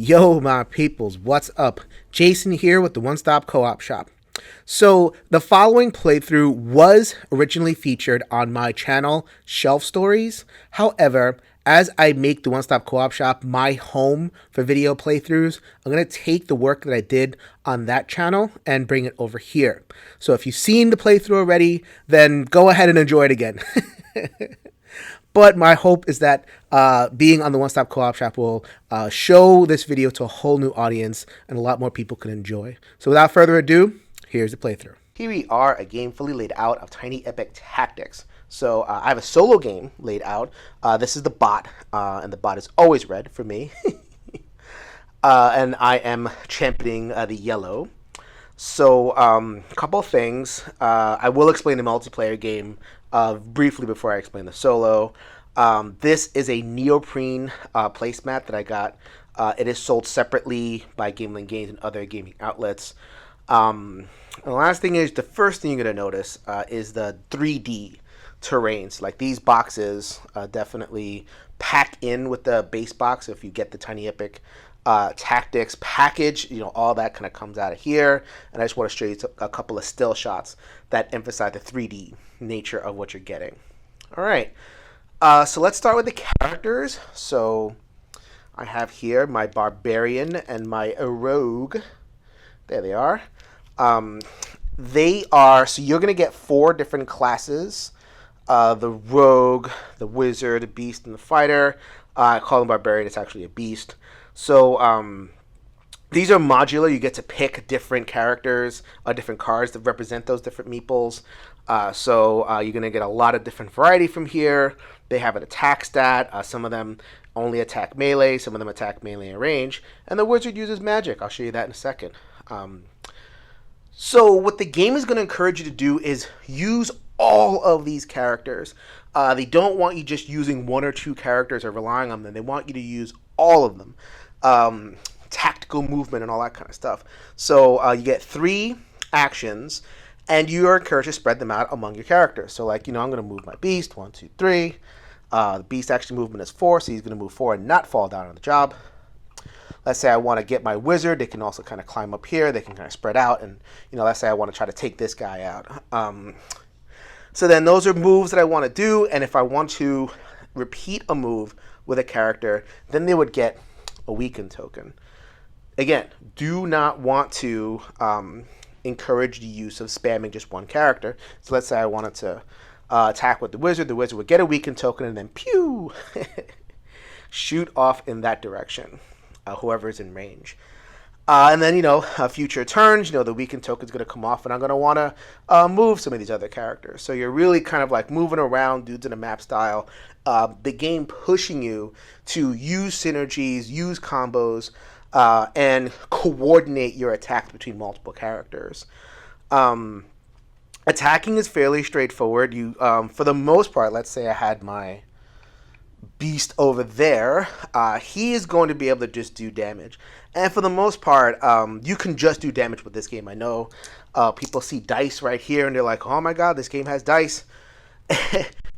Yo, my peoples, what's up? Jason here with the One Stop Co op Shop. So, the following playthrough was originally featured on my channel, Shelf Stories. However, as I make the One Stop Co op Shop my home for video playthroughs, I'm going to take the work that I did on that channel and bring it over here. So, if you've seen the playthrough already, then go ahead and enjoy it again. But my hope is that being on the One Stop Co-op Shop will show this video to a whole new audience and a lot more people can enjoy. So without further ado, here's the playthrough. Here we are, a game fully laid out of Tiny Epic Tactics. So I have a solo game laid out. This is the bot, and the bot is always red for me. And I am championing the yellow. So a couple things. I will explain the multiplayer game briefly before I explain the solo. This is a neoprene placemat that I got. It is sold separately by Gameland Games and other gaming outlets. And the last thing is, the first thing you're going to notice is the 3D terrains. Like these boxes definitely pack in with the base box. If you get the Tiny Epic Tactics package, all that kind of comes out of here. And I just want to show you a couple of still shots that emphasize the 3D nature of what you're getting. All right, so let's start with the characters. So I have here my barbarian and my rogue. There they are. So you're going to get 4 different classes. The rogue, the wizard, the beast, and the fighter. I call them barbarian. It's actually a beast. So these are modular. You get to pick different characters, different cards that represent those different meeples. So you're going to get a lot of different variety from here. They have an attack stat. Some of them only attack melee. Some of them attack melee and range. And the wizard uses magic. I'll show you that in a second. So what the game is going to encourage you to do is use all of these characters. They don't want you just using 1 or 2 characters or relying on them. They want you to use all of them. Tactical movement and all that kind of stuff. So you get 3 actions, and you are encouraged to spread them out among your characters. So I'm going to move my beast, 1, 2, 3. The beast action movement is 4, so he's going to move 4 and not fall down on the job. Let's say I want to get my wizard. They can also kind of climb up here. They can kind of spread out, and let's say I want to try to take this guy out. So then those are moves that I want to do, and if I want to repeat a move with a character, then they would get a weaken token. Again, do not want to encourage the use of spamming just one character. So let's say I wanted to attack with the wizard. The wizard would get a weaken token and then pew, shoot off in that direction, whoever is in range. And then, future turns, the weaken token is going to come off, and I'm going to want to move some of these other characters. So you're really kind of like moving around dudes in a map style. The game pushing you to use synergies, use combos, and coordinate your attacks between multiple characters. Attacking is fairly straightforward. You, for the most part, let's say I had my beast over there, he is going to be able to just do damage. And for the most part, you can just do damage with this game. I know people see dice right here and they're like, oh my god, this game has dice.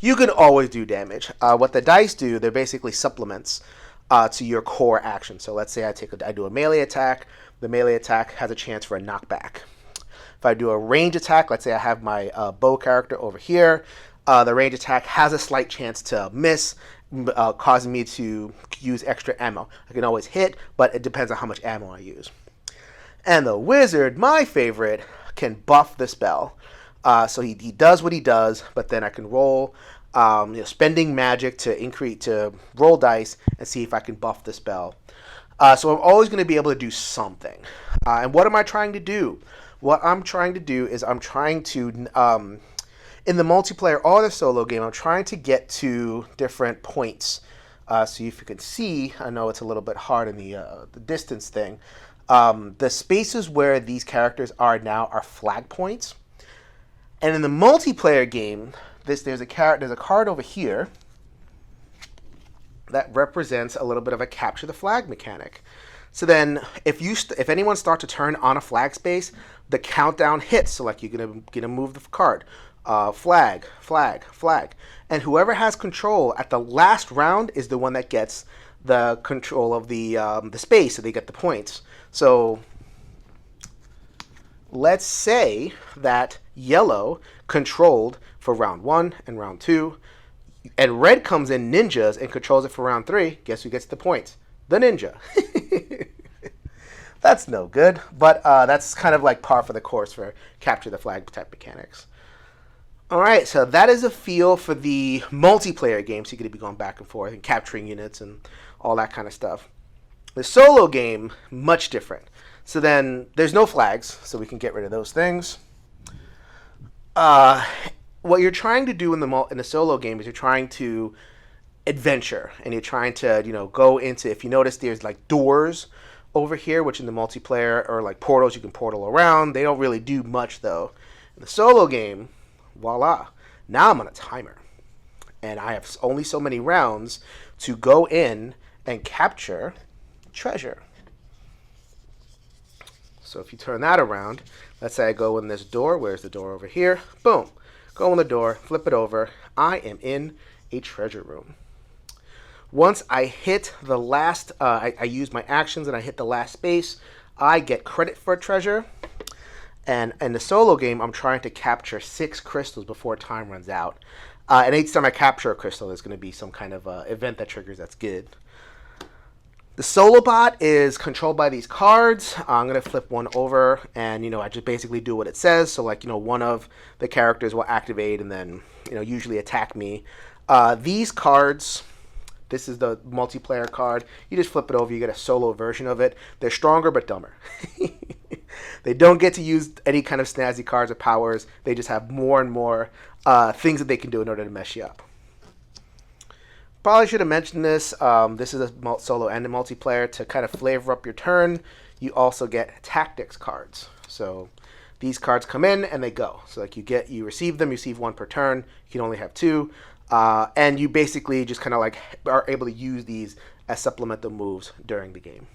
You can always do damage. What the dice do, they're basically supplements to your core action. So let's say I do a melee attack. The melee attack has a chance for a knockback. If I do a range attack, let's say I have my bow character over here, the range attack has a slight chance to miss, causing me to use extra ammo. I can always hit, but it depends on how much ammo I use. And the wizard, my favorite, can buff the spell. So he does what he does, but then I can roll, spending magic to roll dice and see if I can buff the spell. So I'm always going to be able to do something. And what am I trying to do? What I'm trying to do is I'm trying to, in the multiplayer or the solo game, I'm trying to get to different points. So if you can see, I know it's a little bit hard in the distance thing. The spaces where these characters are now are flag points. And in the multiplayer game, there's a card over here that represents a little bit of a capture the flag mechanic. So then, if anyone starts to turn on a flag space, the countdown hits. So like you're gonna move the card, flag, flag, flag, and whoever has control at the last round is the one that gets the control of the space, so they get the points. So let's say that yellow controlled for round 1 and round 2, and red comes in ninjas and controls it for round 3. Guess who gets the points? The ninja. That's no good, but that's kind of like par for the course for capture the flag type mechanics. All right, so that is a feel for the multiplayer game. So you're going to be going back and forth and capturing units and all that kind of stuff. The solo game, much different. So then there's no flags, so we can get rid of those things. What you're trying to do in the solo game is you're trying to adventure, and you're trying to go into. If you notice, there's like doors over here, which in the multiplayer are like portals. You can portal around. They don't really do much though. In the solo game, voila! Now I'm on a timer, and I have only so many rounds to go in and capture treasure. So if you turn that around, let's say I go in this door. Where's the door over here? Boom. Go in the door, flip it over. I am in a treasure room. Once I hit the last, I use my actions and I hit the last space, I get credit for treasure. And in the solo game, I'm trying to capture 6 crystals before time runs out. And each time I capture a crystal, there's going to be some kind of event that triggers that's good. The solo bot is controlled by these cards. I'm going to flip one over, and I just basically do what it says. So like one of the characters will activate and then usually attack me. These cards, this is the multiplayer card. You just flip it over, you get a solo version of it. They're stronger but dumber. They don't get to use any kind of snazzy cards or powers. They just have more and more things that they can do in order to mess you up. Probably should have mentioned this. This is a solo and a multiplayer. To kind of flavor up your turn, you also get tactics cards. So these cards come in and they go. So like you receive them, you receive 1 per turn. You can only have 2. And you basically just kind of like are able to use these as supplemental moves during the game.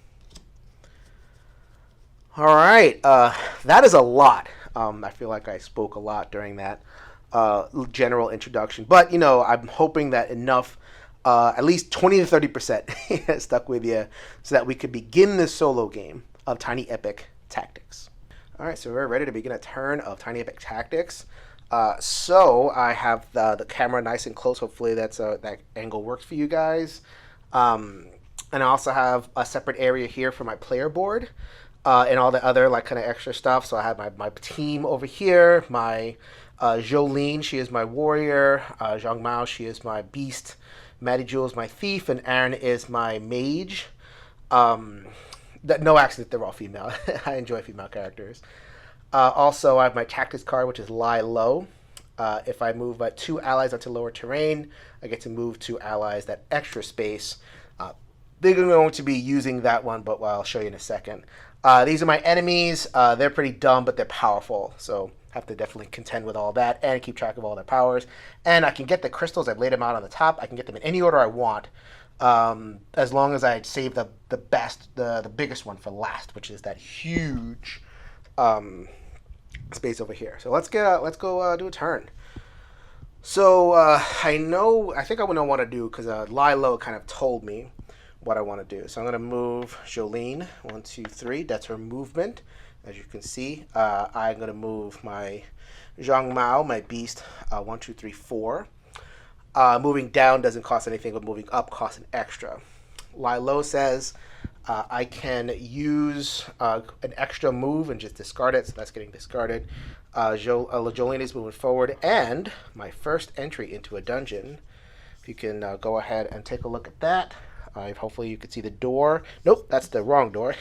All right, that is a lot. I feel like I spoke a lot during that general introduction, but I'm hoping that enough, at least 20 to 30% stuck with you, so that we could begin this solo game of Tiny Epic Tactics. All right, so we're ready to begin a turn of Tiny Epic Tactics. So I have the camera nice and close. Hopefully that angle works for you guys. And I also have a separate area here for my player board and all the other like kind of extra stuff. So I have my team over here. My Jolene, she is my warrior. Zhang Mao, she is my beast. Maddie Jewel is my thief, and Aaron is my mage. No accident, they're all female. I enjoy female characters. Also, I have my tactics card, which is Lie Low. If I move 2 allies onto lower terrain, I get to move 2 allies that extra space. They're going to be using that one, but I'll show you in a second. These are my enemies. They're pretty dumb, but they're powerful. So have to definitely contend with all that and keep track of all their powers. And I can get the crystals. I've laid them out on the top. I can get them in any order I want, as long as I save the biggest one for last, which is that huge space over here. So let's go do a turn. So I think I would know what to do because Lie Low kind of told me what I want to do. So I'm going to move Jolene 1, 2, 3. That's her movement. As you can see, I'm going to move my Zhang Mao, my beast, 1, 2, 3, 4. Moving down doesn't cost anything, but moving up costs an extra. Lie Low says I can use an extra move and just discard it, so that's getting discarded. Jolene is moving forward, and my first entry into a dungeon. If you can go ahead and take a look at that. Hopefully you can see the door. Nope, that's the wrong door.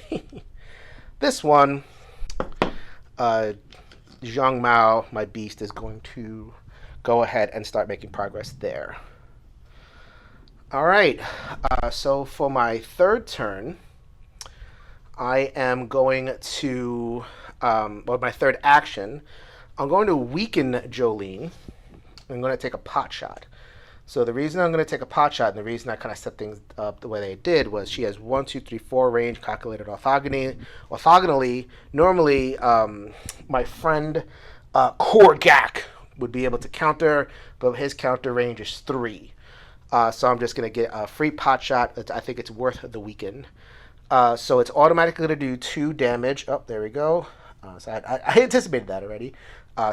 This one, Zhang Mao, my beast, is going to go ahead and start making progress there. All right, so for my third turn, I am going to, my third action, I'm going to weaken Jolene. I'm going to take a pot shot. So the reason I'm going to take a pot shot, and the reason I kind of set things up the way they did, was she has 1, 2, 3, 4 range calculated orthogonally. Normally, my friend Korgak would be able to counter, but his counter range is 3. So I'm just going to get a free pot shot. I think it's worth the weaken. So it's automatically going to do 2 damage. Oh, there we go. So I anticipated that already.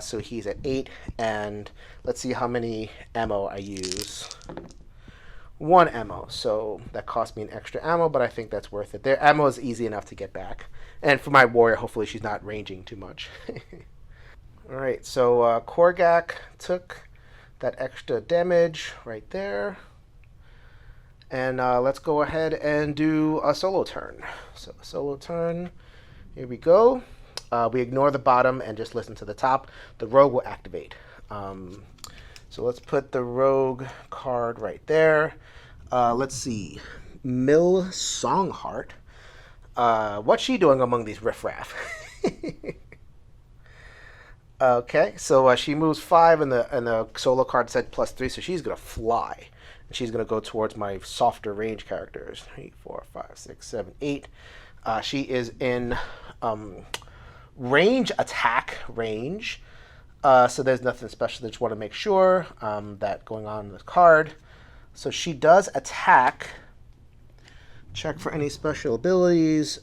So he's at 8, and let's see how many ammo I use. 1 ammo, so that cost me an extra ammo, but I think that's worth it. Their ammo is easy enough to get back. And for my warrior, hopefully she's not ranging too much. Alright, so Korgak took that extra damage right there. And let's go ahead and do a solo turn. So solo turn, here we go. We ignore the bottom and just listen to the top. The rogue will activate. So let's put the rogue card right there. Let's see. Mill Songheart. What's she doing among these riffraff? Okay, so she moves 5, and the solo card said +3, so she's gonna fly, and she's gonna go towards my softer range characters. 3, 4, 5, 6, 7, 8. She is in range attack range. So there's nothing special. I just want to make sure that going on in the card. So she does attack. Check for any special abilities.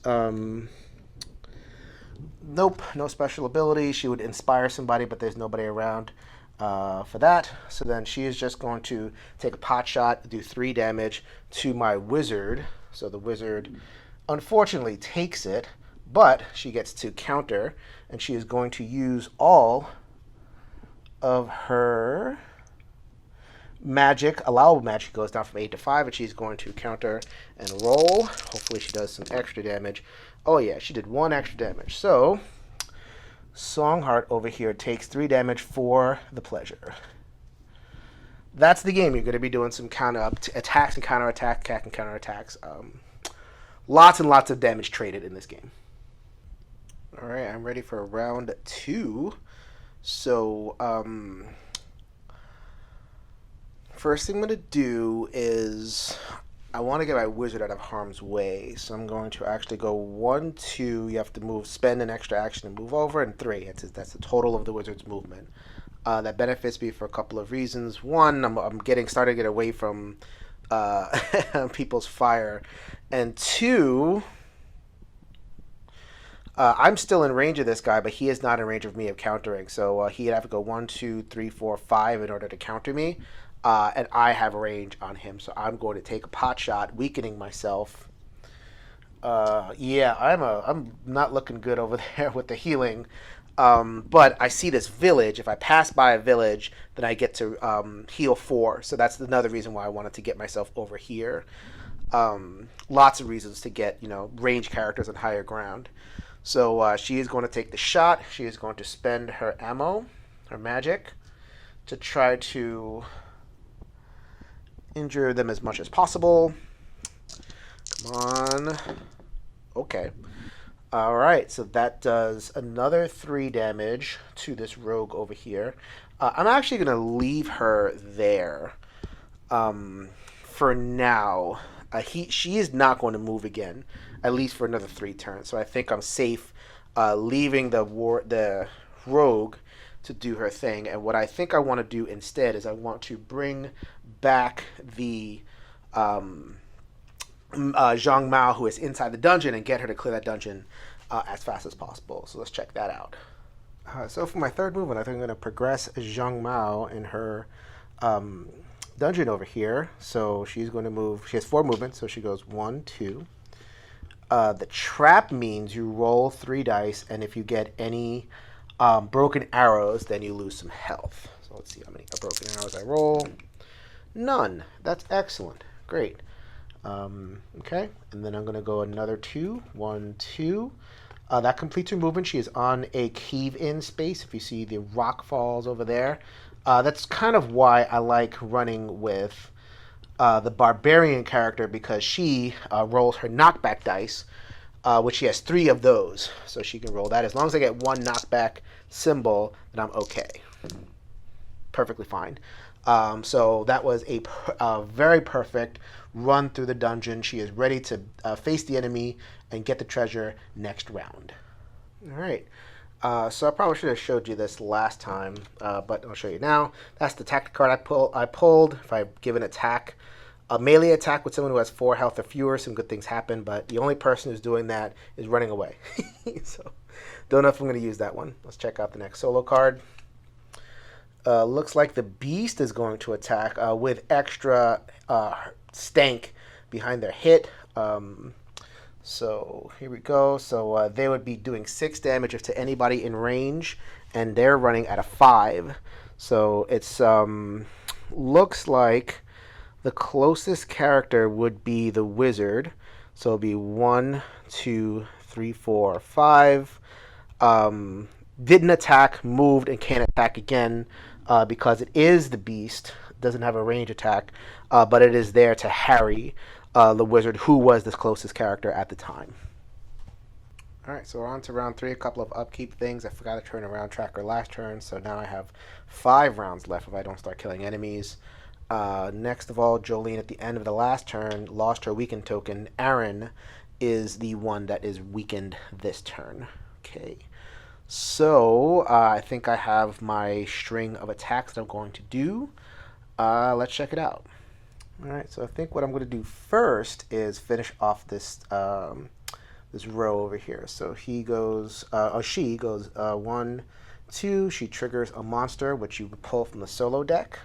Nope, no special ability. She would inspire somebody, but there's nobody around for that. So then she is just going to take a pot shot, do 3 damage to my wizard. So the wizard unfortunately takes it, but she gets to counter, and she is going to use all of her magic. Allowable magic goes down from 8 to 5, and she's going to counter and roll. Hopefully she does some extra damage. Oh yeah, she did 1 extra damage. So Songheart over here takes 3 damage for the pleasure. That's the game. You're going to be doing some counter attacks and counterattack, and counterattacks. Lots and lots of damage traded in this game. All right, I'm ready for round 2. So, first thing I'm going to do is I want to get my wizard out of harm's way. So I'm going to actually go 1, 2. You have to spend an extra action to move over, and 3. That's the total of the wizard's movement. That benefits me for a couple of reasons. One, I'm starting to get away from people's fire, and 2. I'm still in range of this guy, but he is not in range of me of countering. So he'd have to go 1, 2, 3, 4, 5 in order to counter me. And I have range on him, so I'm going to take a pot shot, weakening myself. Yeah, I'm not looking good over there with the healing. But I see this village. If I pass by a village, then I get to heal 4. So that's another reason why I wanted to get myself over here. Lots of reasons to get, range characters on higher ground. So she is going to take the shot. She is going to spend her ammo, her magic, to try to injure them as much as possible. Come on. Okay. All right, so that does another 3 damage to this rogue over here. I'm actually going to leave her there for now. She is not going to move again, at least for another 3 turns. So I think I'm safe leaving the rogue to do her thing. And what I think I want to do instead is I want to bring back the Zhang Mao, who is inside the dungeon, and get her to clear that dungeon as fast as possible. So let's check that out. So for my third movement, I think I'm going to progress Zhang Mao in her dungeon over here. So she's going to move. She has 4 movements, so she goes 1, 2. The trap means you roll 3 dice, and if you get any broken arrows, then you lose some health. So let's see how many broken arrows I roll. None. That's excellent. Great. Okay, and then I'm going to go another 2. 1, 2. That completes her movement. She is on a cave-in space. If you see the rock falls over there. That's kind of why I like running with the barbarian character, because she rolls her knockback dice, which she has 3 of those. So she can roll that. As long as I get 1 knockback symbol, then I'm okay. Perfectly fine. So that was a very perfect run through the dungeon. She is ready to face the enemy and get the treasure next round. All right. So I probably should have showed you this last time, but I'll show you now. That's the tactic card I pulled. If I give an attack, a melee attack with someone who has 4 health or fewer, some good things happen. But the only person who's doing that is running away. So don't know if I'm going to use that one. Let's check out the next solo card. Looks like the beast is going to attack with extra stank behind their hit. So here we go. So they would be doing 6 damage to anybody in range, and they're running at a 5. So it's looks like the closest character would be the wizard. So it'll be 1, 2, 3, 4, 5. Didn't attack, moved, and can't attack again because it is the beast. Doesn't have a range attack, but it is there to harry the wizard, who was the closest character at the time. Alright, so we're on to round 3, a couple of upkeep things. I forgot to turn a round tracker last turn, so now I have 5 rounds left if I don't start killing enemies. Next of all, Jolene at the end of the last turn lost her weakened token. Aaron is the one that is weakened this turn. Okay, so I think I have my string of attacks that I'm going to do. Let's check it out. Alright, so I think what I'm going to do first is finish off this this row over here. So he goes, she goes 1, 2. She triggers a monster, which you pull from the solo deck,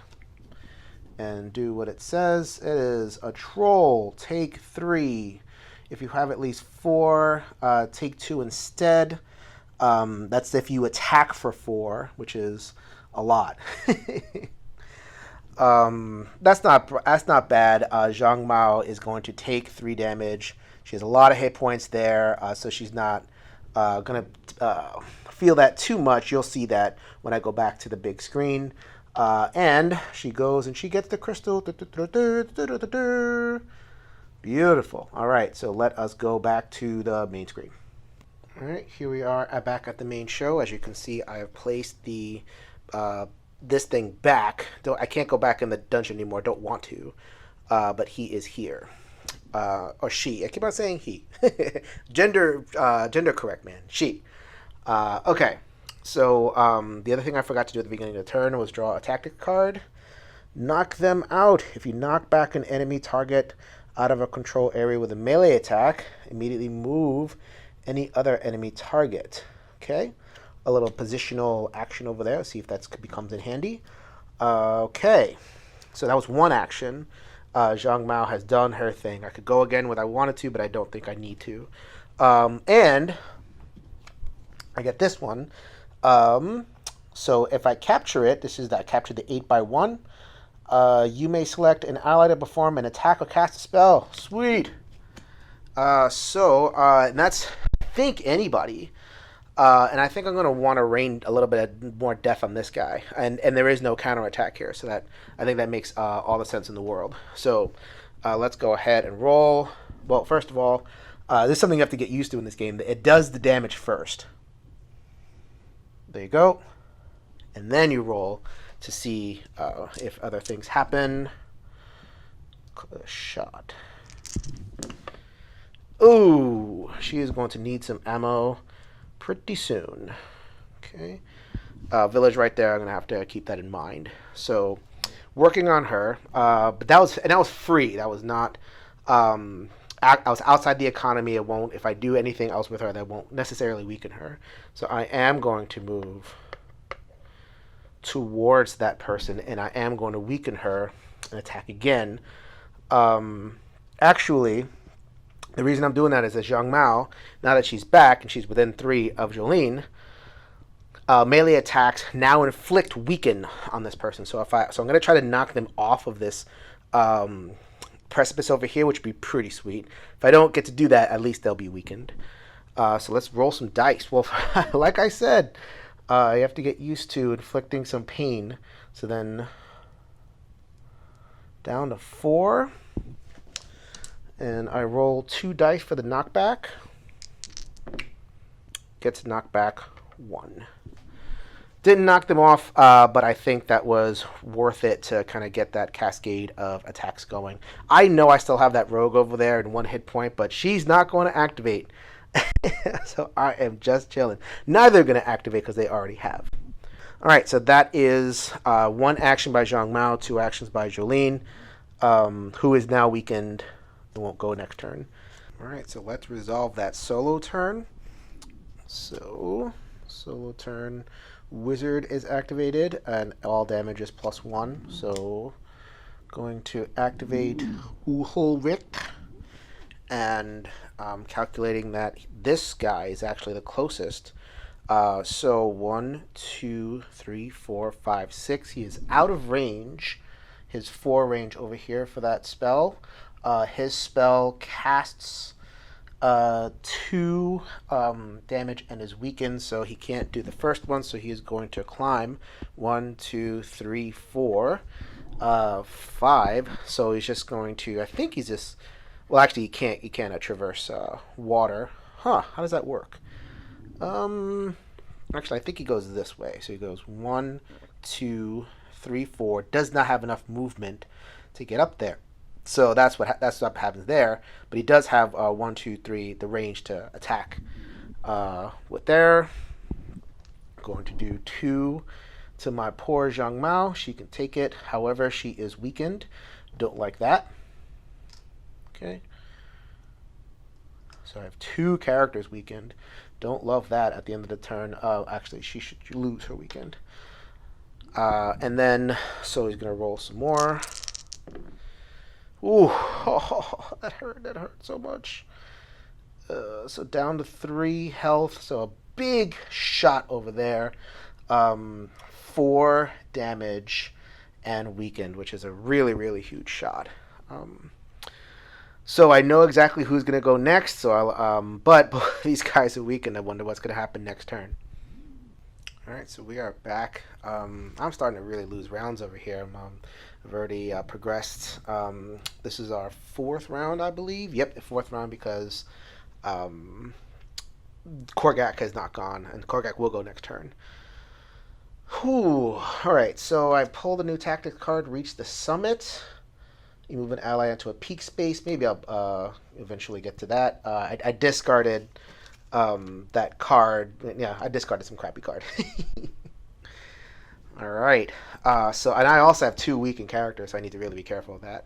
and do what it says. It is a troll. Take 3. If you have at least 4, take 2 instead. That's if you attack for 4, which is a lot. That's not bad. Zhang Mao is going to take 3 damage. She has a lot of hit points there, so she's not gonna feel that too much. You'll see that when I go back to the big screen. And she goes and she gets the crystal. Beautiful. All right, so let us go back to the main screen. All right, here we are back at the main show. As you can see, I have placed the this thing back. I can't go back in the dungeon anymore. Don't want to, but he is here, or she. I keep on saying he. gender correct, man. She. Okay. So the other thing I forgot to do at the beginning of the turn was draw a tactic card. Knock them out. If you knock back an enemy target out of a control area with a melee attack, immediately move any other enemy target. Okay. A little positional action over there. See if that becomes in handy. Okay. So that was one action. Zhang Mao has done her thing. I could go again when I wanted to, but I don't think I need to. And I get this one. So if I capture it, this is that I captured the 8x1. You may select an ally to perform an attack or cast a spell. Sweet. And that's, I think, anybody. And I think I'm going to want to rain a little bit more death on this guy. And there is no counterattack here, so that I think that makes all the sense in the world. So let's go ahead and roll. Well, first of all, this is something you have to get used to in this game. It does the damage first. There you go. And then you roll to see if other things happen. Shot. Ooh, she is going to need some ammo pretty soon. Okay. Village right there. I'm going to have to keep that in mind. So, working on her. But that was free. That was not... I was outside the economy. It won't, if I do anything else with her, that won't necessarily weaken her. So I am going to move towards that person, and I am going to weaken her and attack again. Actually, the reason I'm doing that is that Zhang Mao, now that she's back and she's within 3 of Jolene, melee attacks now inflict weaken on this person. So I'm going to try to knock them off of this precipice over here, which would be pretty sweet. If I don't get to do that, at least they'll be weakened. So let's roll some dice. Well, like I said, you have to get used to inflicting some pain. So then down to 4. And I roll 2 dice for the knockback. Gets knockback 1. Didn't knock them off, but I think that was worth it to kind of get that cascade of attacks going. I know I still have that rogue over there in 1 hit point, but she's not going to activate So I am just chilling. Neither are going to activate because they already have. All right, so that is one action by Zhang Mao, two actions by Jolene, who is now weakened. It won't go next turn. All right, so let's resolve that solo turn. So, solo turn, Wizard is activated, and all damage is +1. So, going to activate Ulrich, and calculating that this guy is actually the closest. So 1, 2, 3, 4, 5, 6. He is out of range. His 4 range over here for that spell. His spell casts 2 damage and is weakened, so he can't do the first one. So he is going to climb 1, 2, 3, 4, 5. So he's just going to. I think he's just. Well, actually, he can't traverse water. Huh? How does that work? Actually, I think he goes this way. So he goes 1, 2, 3, 4. Does not have enough movement to get up there. So that's what happens there. But he does have 1, 2, 3, the range to attack. With there, I'm going to do 2 to my poor Zhang Mao. She can take it. However, she is weakened. Don't like that. Okay. So I have 2 characters weakened. Don't love that at the end of the turn. Actually, she should lose her weekend. And then, so he's going to roll some more. Ooh, oh, that hurt so much. So down to 3 health. So a big shot over there. 4 damage and weakened, which is a really, really huge shot. So I know exactly who's going to go next. So but both these guys are weak, and I wonder what's going to happen next turn. All right, so we are back. I'm starting to really lose rounds over here. I've already progressed. This is our 4th round, I believe. Yep, the 4th round because Korgak has not gone, and Korgak will go next turn. Whew. All right, so I pulled a new tactics card, reach the summit. You move an ally into a peak space. Maybe I'll eventually get to that. I discarded that card. Yeah, I discarded some crappy card. All right. And I also have 2 weakened characters, so I need to really be careful of that.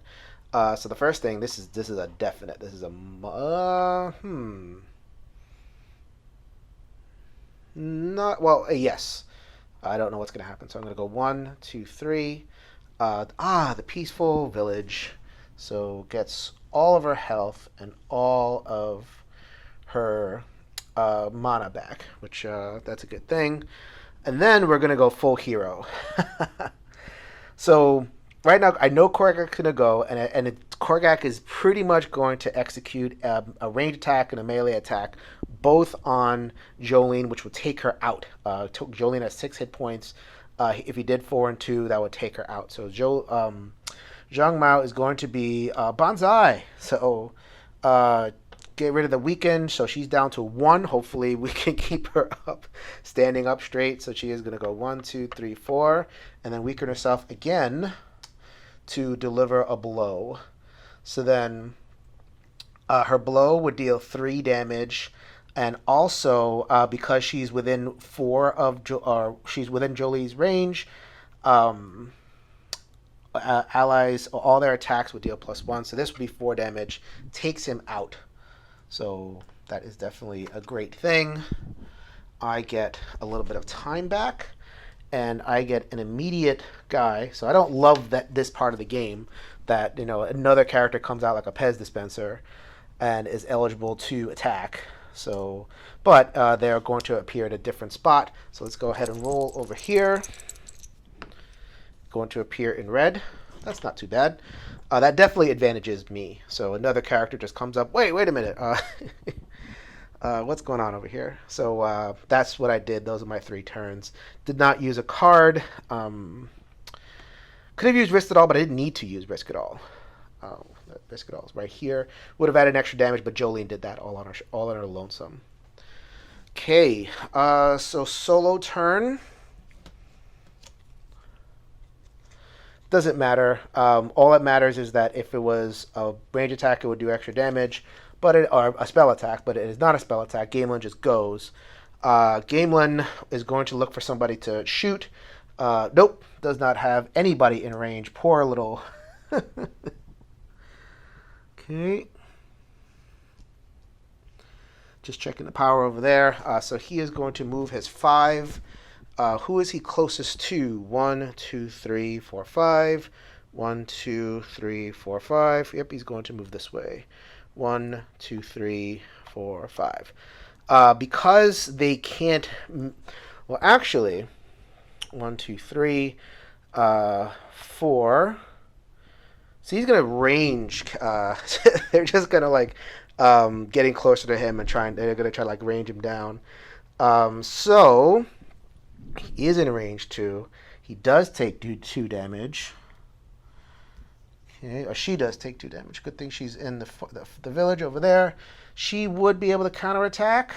So the first thing, this is a definite. This is a not well. Yes. I don't know what's going to happen, so I'm going to go 1, 2, 3. The peaceful village. So gets all of her health and all of her mana back, which that's a good thing. And then we're going to go full hero. So right now, I know Korgak's going to go, and Korgak is pretty much going to execute a range attack and a melee attack, both on Jolene, which will take her out. Jolene has 6 hit points. If he did 4 and 2, that would take her out. So Zhang Mao is going to be Banzai. So get rid of the weaken. So she's down to 1. Hopefully we can keep her up, standing up straight. So she is going to go 1, 2, 3, 4, and then weaken herself again to deliver a blow. So then her blow would deal 3 damage. And also, because she's within she's within Jolie's range, allies, all their attacks would deal +1. So this would be 4 damage, takes him out. So that is definitely a great thing. I get a little bit of time back, and I get an immediate guy. So I don't love this part of the game that another character comes out like a Pez dispenser and is eligible to attack. So, but they're going to appear at a different spot. So let's go ahead and roll over here. Going to appear in red. That's not too bad. That definitely advantages me. So another character just comes up. Wait a minute. What's going on over here? So that's what I did. Those are my 3 turns. Did not use a card. Could have used Risk at All, but I didn't need to use Risk at All. Risk at All is right here. Would have added extra damage, but Jolene did that all on her lonesome. Okay, so solo turn. Doesn't matter. All that matters is that if it was a range attack, it would do extra damage. or a spell attack, but it is not a spell attack. Gamelin just goes. Gamelin is going to look for somebody to shoot. Nope, does not have anybody in range. Poor little. Okay. Just checking the power over there. So he is going to move his 5. Who is he closest to? 1, 2, 3, 4, 5. 1, 2, 3, 4, 5. Yep, he's going to move this way. 1, 2, 3, 4, 5. Because they can't. Well, actually, 1, 2, 3, 4. So he's gonna range. They're just gonna like getting closer to him and trying. They're gonna try to like range him down. So he is in range 2. He does take 2 damage. Okay, or she does take 2 damage. Good thing she's in the village over there. She would be able to counterattack.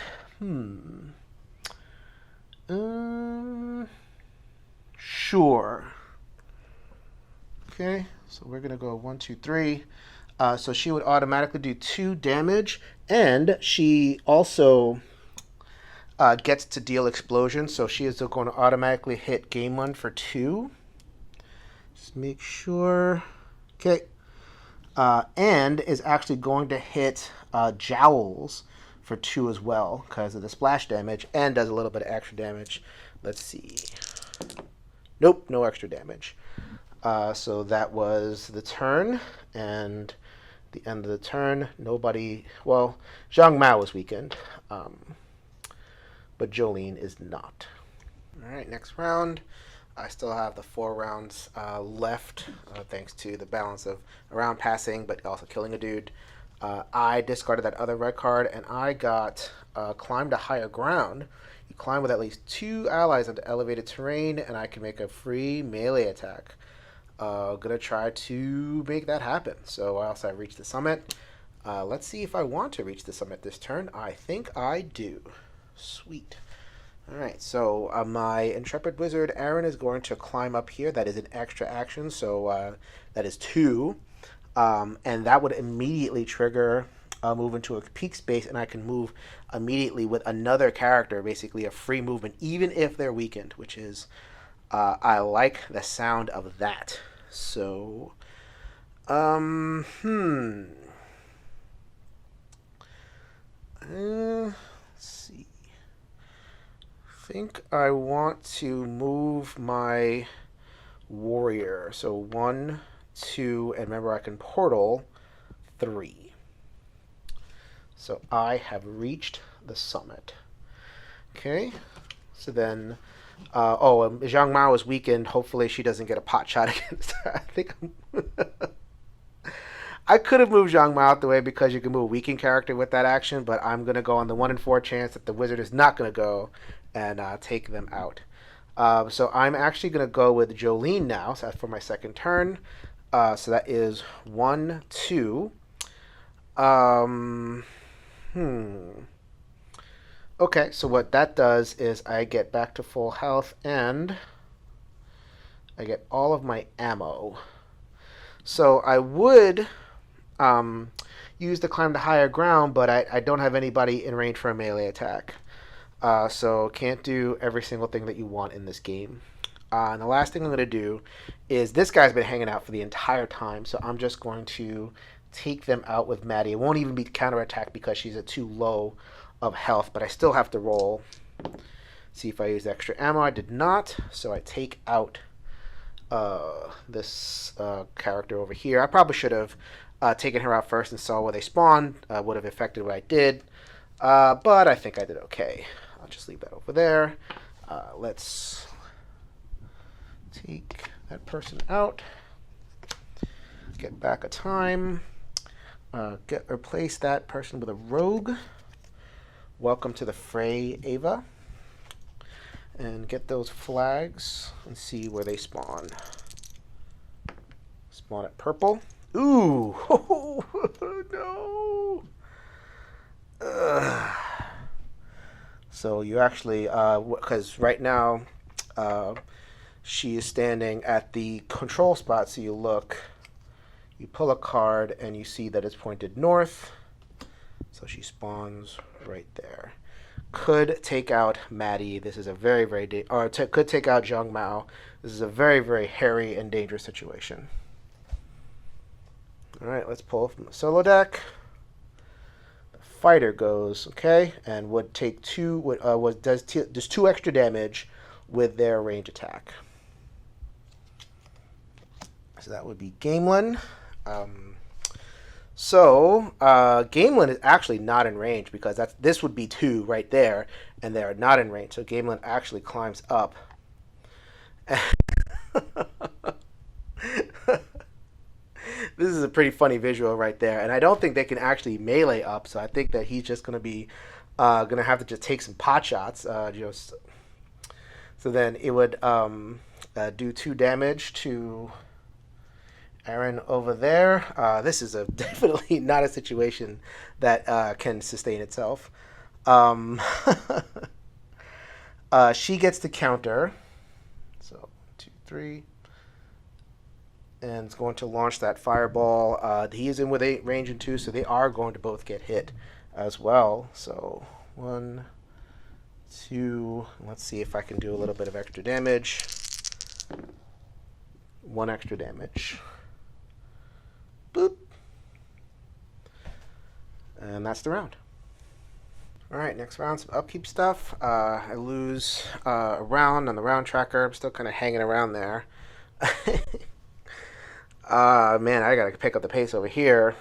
Sure. Okay, so we're gonna go 1, 2, 3. So she would automatically do 2 damage, and she also gets to deal explosion. So she is going to automatically hit game 1 for 2. Just make sure. Okay. And is actually going to hit Jowls for 2 as well because of the splash damage, and does a little bit of extra damage. Let's see. Nope, no extra damage. So that was the turn, and the end of the turn, nobody. Well, Zhang Mao is weakened, but Jolene is not. All right, next round. I still have the 4 rounds left, thanks to the balance of a round passing, but also killing a dude. I discarded that other red card, and I got Climb to Higher Ground. You climb with at least 2 allies into elevated terrain, and I can make a free melee attack. Gonna try to make that happen. So I also reached the summit. Let's see if I want to reach the summit this turn. I think I do. Sweet. Alright, so my Intrepid Wizard, Aaron, is going to climb up here. That is an extra action, so that is 2. And that would immediately trigger a move into a peak space, and I can move immediately with another character, basically a free movement, even if they're weakened, which is, I like the sound of that. So, let's see. I think I want to move my warrior. So 1, 2, and remember I can portal 3. So I have reached the summit. Okay, so then, Zhang Mao is weakened. Hopefully she doesn't get a pot shot against her. I think I could have moved Zhang Mao out the way because you can move a weakened character with that action, but I'm going to go on the 1 in 4 chance that the wizard is not going to go and take them out. So I'm actually going to go with Jolene now. So that's for my second turn. So that is 1, 2. Okay, so what that does is I get back to full health and I get all of my ammo. So I would use the Climb to Higher Ground, but I don't have anybody in range for a melee attack. So can't do every single thing that you want in this game. And the last thing I'm going to do is this guy's been hanging out for the entire time, so I'm just going to take them out with Maddie. It won't even be counterattack because she's at too low of health, but I still have to roll. See if I use extra ammo. I did not, so I take out this character over here. I probably should have taken her out first and saw where they spawned. Would have affected what I did, but I think I did okay. I'll just leave that over there. Let's take that person out. Get back a time. Replace that person with a rogue. Welcome to the fray, Ava. And get those flags and see where they spawn. Spawn at purple. Ooh! No! So you actually, because right now she is standing at the control spot, so you look, you pull a card, and you see that it's pointed north. So she spawns right there. Could take out Maddie. This is a very, very could take out Zhang Mao. This is a very, very hairy and dangerous situation. All right, let's pull from the solo deck. The fighter goes, okay, and would take two. Does 2 extra damage with their range attack. So that would be Gamelin. Gamelin is actually not in range because this would be 2 right there, and they're not in range. So Gamelin actually climbs up. This is a pretty funny visual right there, and I don't think they can actually melee up. So I think that he's just gonna be gonna have to just take some pot shots. So then it would do 2 damage to Aaron over there. This is definitely not a situation that can sustain itself. She gets to counter. So 2, 3. And it's going to launch that fireball. He is in with 8 range and 2, so they are going to both get hit as well. So 1, 2. Let's see if I can do a little bit of extra damage. 1 extra damage. Boop. And that's the round. All right, next round, some upkeep stuff. I lose a round on the round tracker. I'm still kind of hanging around there. Man, I gotta pick up the pace over here.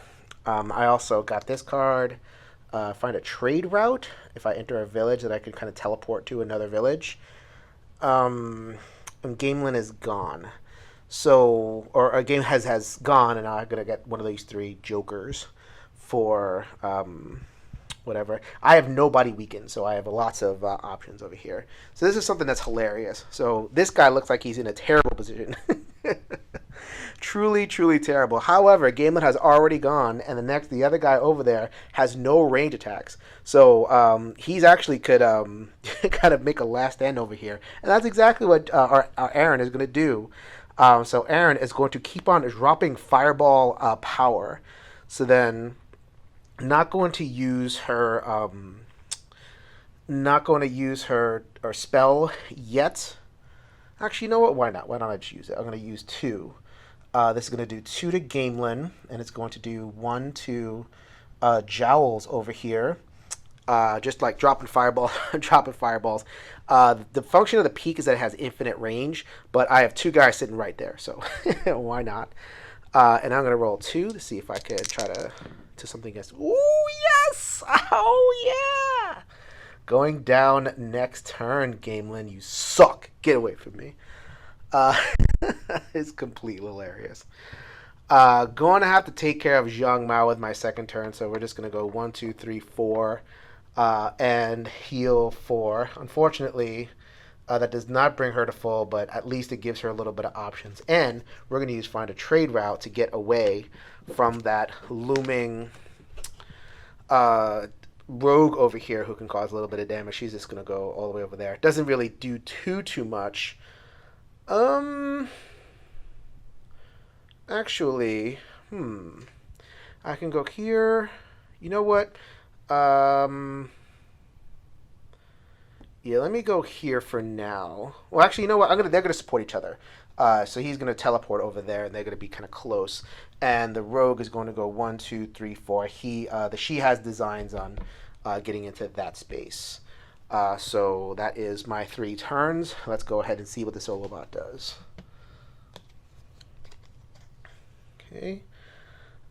I also got this card. Find a trade route. If I enter a village that I can kind of teleport to another village. And Gamelin is gone. So, or a game has gone, and now I'm gonna get one of these 3 jokers for whatever. I have nobody weakened, so I have lots of options over here. So this is something that's hilarious. So this guy looks like he's in a terrible position. Truly, truly terrible. However, Gamelin has already gone, and the other guy over there has no range attacks. So he's actually could kind of make a last stand over here, and that's exactly what our Aaron is going to do. So Aaron is going to keep on dropping fireball power. So then, not going to use her spell yet. Actually, you know what? Why not? Why don't I just use it? I'm going to use 2. This is going to do 2 to Gamelin, and it's going to do 1 to Jowls over here. Just like dropping fireballs. The function of the peak is that it has infinite range, but I have 2 guys sitting right there, so why not? And I'm going to roll 2 to see if I could try to something against. Ooh, yes! Oh, yeah! Going down next turn, Gamelin. You suck. Get away from me. It's completely hilarious. Going to have to take care of Zhang Mao with my second turn, so we're just going to go 1, 2, 3, 4, and heal 4. Unfortunately, that does not bring her to full, but at least it gives her a little bit of options. And we're going to find a trade route to get away from that looming rogue over here who can cause a little bit of damage. She's just going to go all the way over there. It doesn't really do too much. Actually, I can go here. You know what? Yeah, let me go here for now. Well, actually, you know what? They're gonna support each other. So he's gonna teleport over there, and they're gonna be kind of close. And the rogue is going to go 1, 2, 3, 4. She has designs on getting into that space. So that is my 3 turns. Let's go ahead and see what the solo bot does. Okay.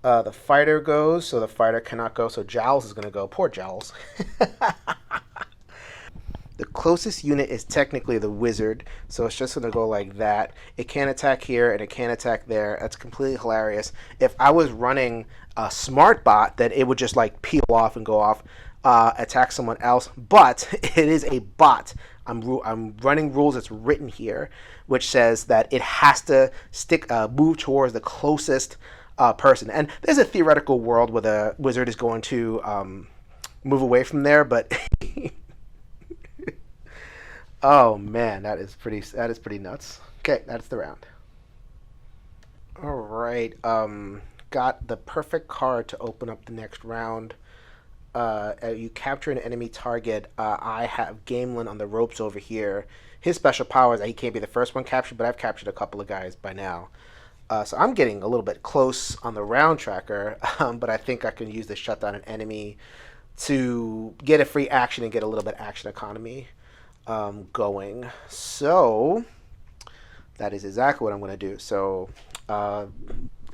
The fighter goes, so the fighter cannot go, so Jowls is going to go. Poor Jowls. The closest unit is technically the wizard, so it's just going to go like that. It can't attack here, and it can't attack there. That's completely hilarious. If I was running a smart bot, then it would just like peel off and go off, attack someone else. But it is a bot. I'm running rules that's written here, which says that it has to move towards the closest person. And there's a theoretical world where the wizard is going to move away from there, but oh man, that is pretty nuts. Okay, that's the round. All right, got the perfect card to open up the next round. you capture an enemy target, I have Gamelin on the ropes over here. His special power is that he can't be the first one captured, but I've captured a couple of guys by now. So I'm getting a little bit close on the round tracker, but I think I can use the shut down an enemy to get a free action and get a little bit action economy going. So that is exactly what I'm going to do. So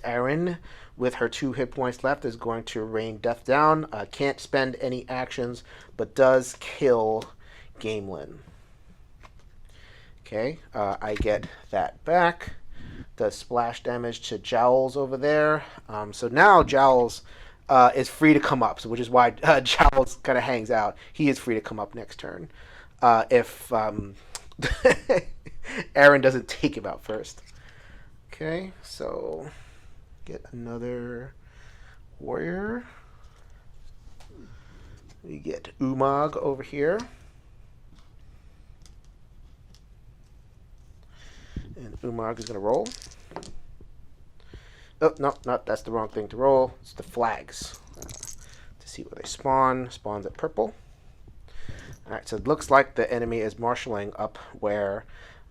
Erin, with her 2 hit points left, is going to rain death down. Can't spend any actions, but does kill Gamelin. Okay, I get that back. Does splash damage to Jowls over there. So now Jowls is free to come up, so which is why Jowls kind of hangs out. He is free to come up next turn if Aaron doesn't take him out first. Okay, so get another warrior. We get Umag over here. And Umag is going to roll. Oh, no, that's the wrong thing to roll. It's the flags to see where they spawn. Spawns at purple. All right, so it looks like the enemy is marshaling up where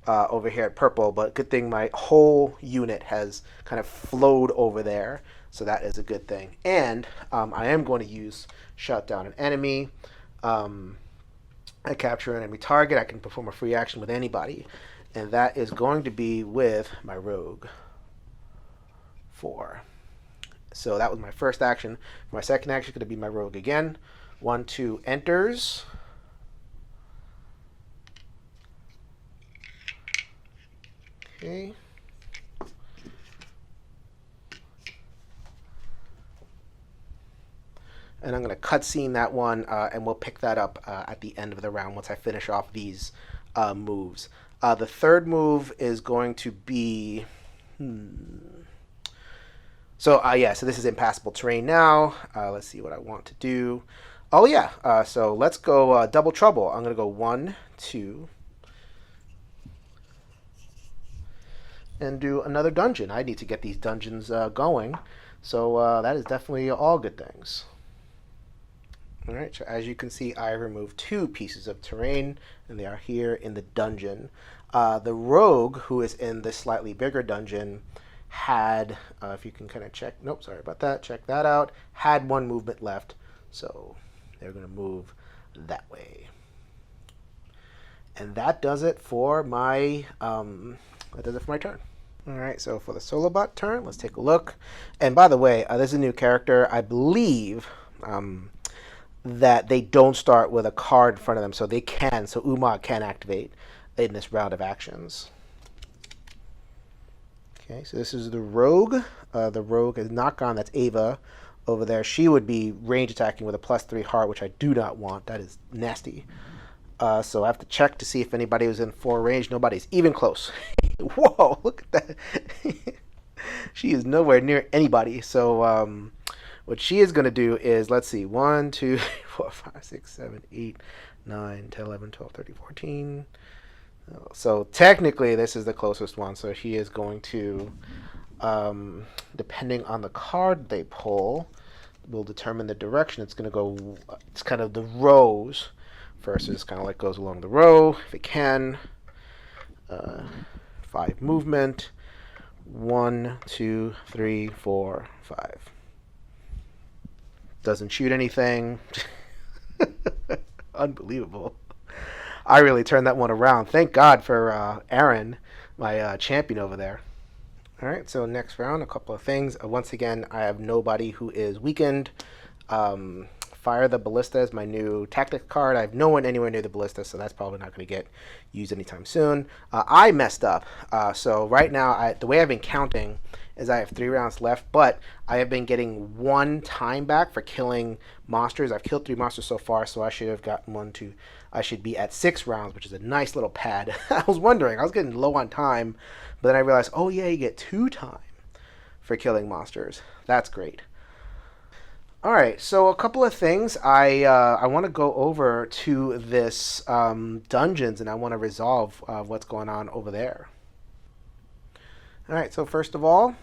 over here at purple, but good thing my whole unit has kind of flowed over there, so that is a good thing. And I am going to use shut down an enemy. I capture an enemy target. I can perform a free action with anybody, and that is going to be with my rogue. 4. So that was my first action. My second action is going to be my rogue again. 1, 2 enters. Okay. And I'm going to cutscene that one, and we'll pick that up at the end of the round once I finish off these moves. The third move is going to be... So this is impassable terrain now. Let's see what I want to do. Oh yeah, so let's go double trouble. I'm gonna go 1, 2, and do another dungeon. I need to get these dungeons going, so that is definitely all good things. All right, so as you can see, I removed 2 pieces of terrain, and they are here in the dungeon. The rogue, who is in this slightly bigger dungeon, had, if you can kind of check, nope, sorry about that, check that out, had 1 movement left, so they're going to move that way. And that does it for my, turn. All right, so for the Solobot turn, let's take a look. And by the way, this is a new character. I believe that they don't start with a card in front of them, so Umag can activate in this round of actions. Okay, so this is the rogue. The rogue is not gone. That's Ava over there. She would be range attacking with a +3 heart, which I do not want. That is nasty. So I have to check to see if anybody was in 4 range. Nobody's even close. Whoa, look at that. She is nowhere near anybody. So what she is going to do is, let's see, 1, 2, 3, 4, 5, 6, 7, 8, 9, 10, 11, 12, 13, 14. So technically this is the closest one, so she is going to, depending on the card they pull, will determine the direction it's going to go. It's kind of the rows versus kind of like goes along the row if it can. 5 movement, 1, 2, 3, 4, 5. Doesn't shoot anything. Unbelievable. I really turned that one around. Thank God for Aaron, my champion over there. All right, so next round, a couple of things. Once again, I have nobody who is weakened. Fire the Ballista is my new tactic card. I have no one anywhere near the Ballista, so that's probably not going to get used anytime soon. I messed up. So right now, the way I've been counting is I have 3 rounds left, but I have been getting 1 time back for killing monsters. I've killed 3 monsters so far, so I should have gotten 1, 2. I should be at 6 rounds, which is a nice little pad. I was wondering, I was getting low on time, but then I realized, oh yeah, you get 2 time for killing monsters. That's great. All right, so a couple of things. I want to go over to this dungeons, and I want to resolve what's going on over there. All right, so first of all,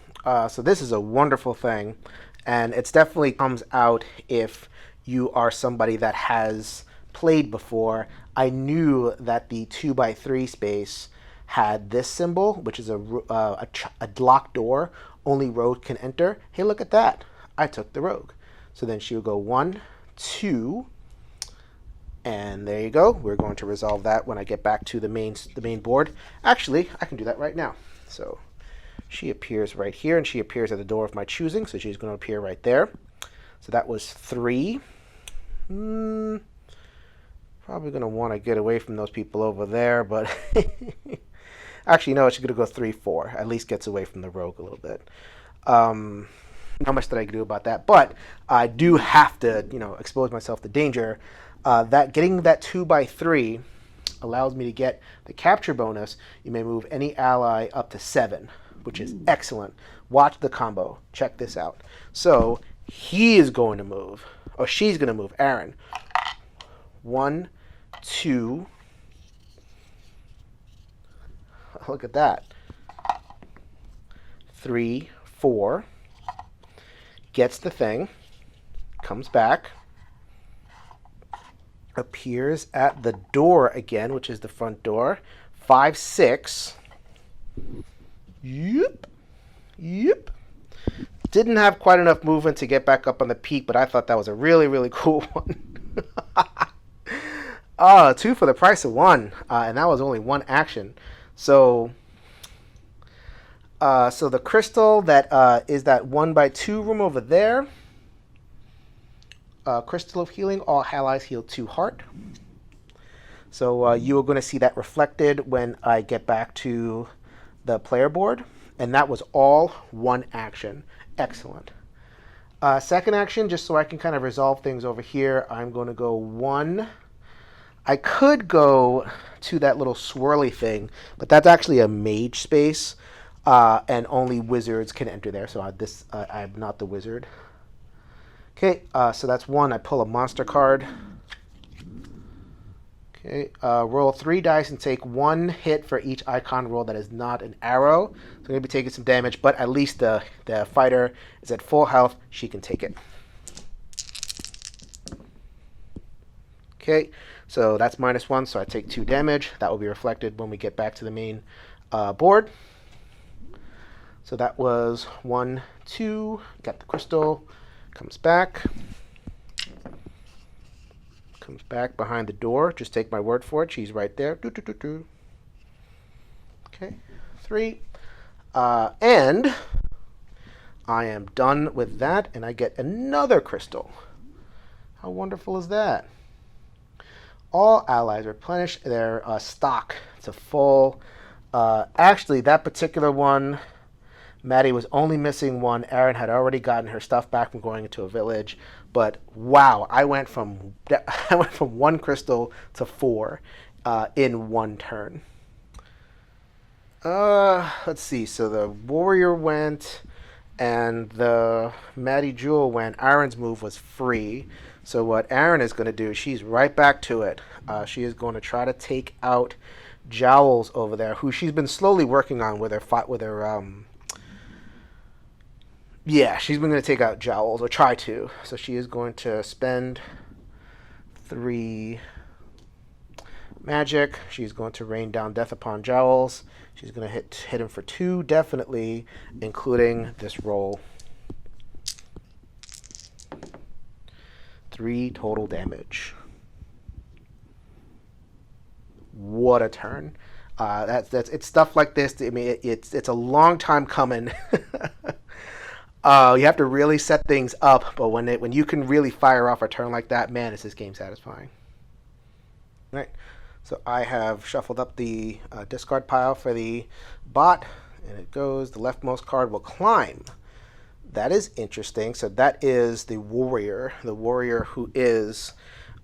so this is a wonderful thing, and it definitely comes out if you are somebody that has played before, I knew that the 2x3 space had this symbol, which is a locked door. Only rogue can enter. Hey, look at that. I took the rogue. So then she would go 1, 2, and there you go. We're going to resolve that when I get back to the main board. Actually, I can do that right now. So she appears right here, and she appears at the door of my choosing, so she's going to appear right there. So that was 3. Probably going to want to get away from those people over there, but actually, no, she's going to go 3, 4. At least gets away from the rogue a little bit. Not much that I can do about that, but I do have to, expose myself to danger. That getting that 2x3 allows me to get the capture bonus. You may move any ally up to 7, which is excellent. Watch the combo. Check this out. So he is going to move, or she's going to move, Aaron. 1, 2. Look at that. 3, 4. Gets the thing. Comes back. Appears at the door again, which is the front door. 5, 6. Yep. Didn't have quite enough movement to get back up on the peak, but I thought that was a really, really cool one. 2 for the price of 1, and that was only 1 action. So the crystal that is that 1x2 room over there. Crystal of Healing, all allies heal 2 heart. So you are going to see that reflected when I get back to the player board. And that was all 1 action. Excellent. Second action, just so I can kind of resolve things over here, I'm going to go 1. I could go to that little swirly thing, but that's actually a mage space, and only wizards can enter there. So I'm not the wizard. Okay, so that's 1. I pull a monster card. Okay, roll 3 dice and take 1 hit for each icon roll that is not an arrow. So I'm going to be taking some damage, but at least the fighter is at full health. She can take it. Okay, so that's -1, so I take 2 damage. That will be reflected when we get back to the main board. So that was 1, 2. Got the crystal. Comes back. Comes back behind the door. Just take my word for it. She's right there. Okay, 3. And I am done with that, and I get another crystal. How wonderful is that? All allies replenish their stock to full. Actually, that particular one, Maddie was only missing 1. Erin had already gotten her stuff back from going into a village. But wow, I went from 1 crystal to 4 in 1 turn. Let's see. So the warrior went, and the Maddie Jewel went. Aaron's move was free. So what Aaron is going to do, she's right back to it. She is going to try to take out Jowls over there, who she's been slowly working on with her yeah, she's been going to take out Jowls, or try to. So she is going to spend 3 magic. She's going to rain down death upon Jowls. She's going to hit him for 2, definitely, including this roll. 3 total damage. What a turn. It's stuff like this. I mean, it's a long time coming. You have to really set things up, but when you can really fire off a turn like that, man, is this game satisfying. All right, so I have shuffled up the discard pile for the bot, and it goes, the leftmost card will climb. That is interesting. So that is the warrior who is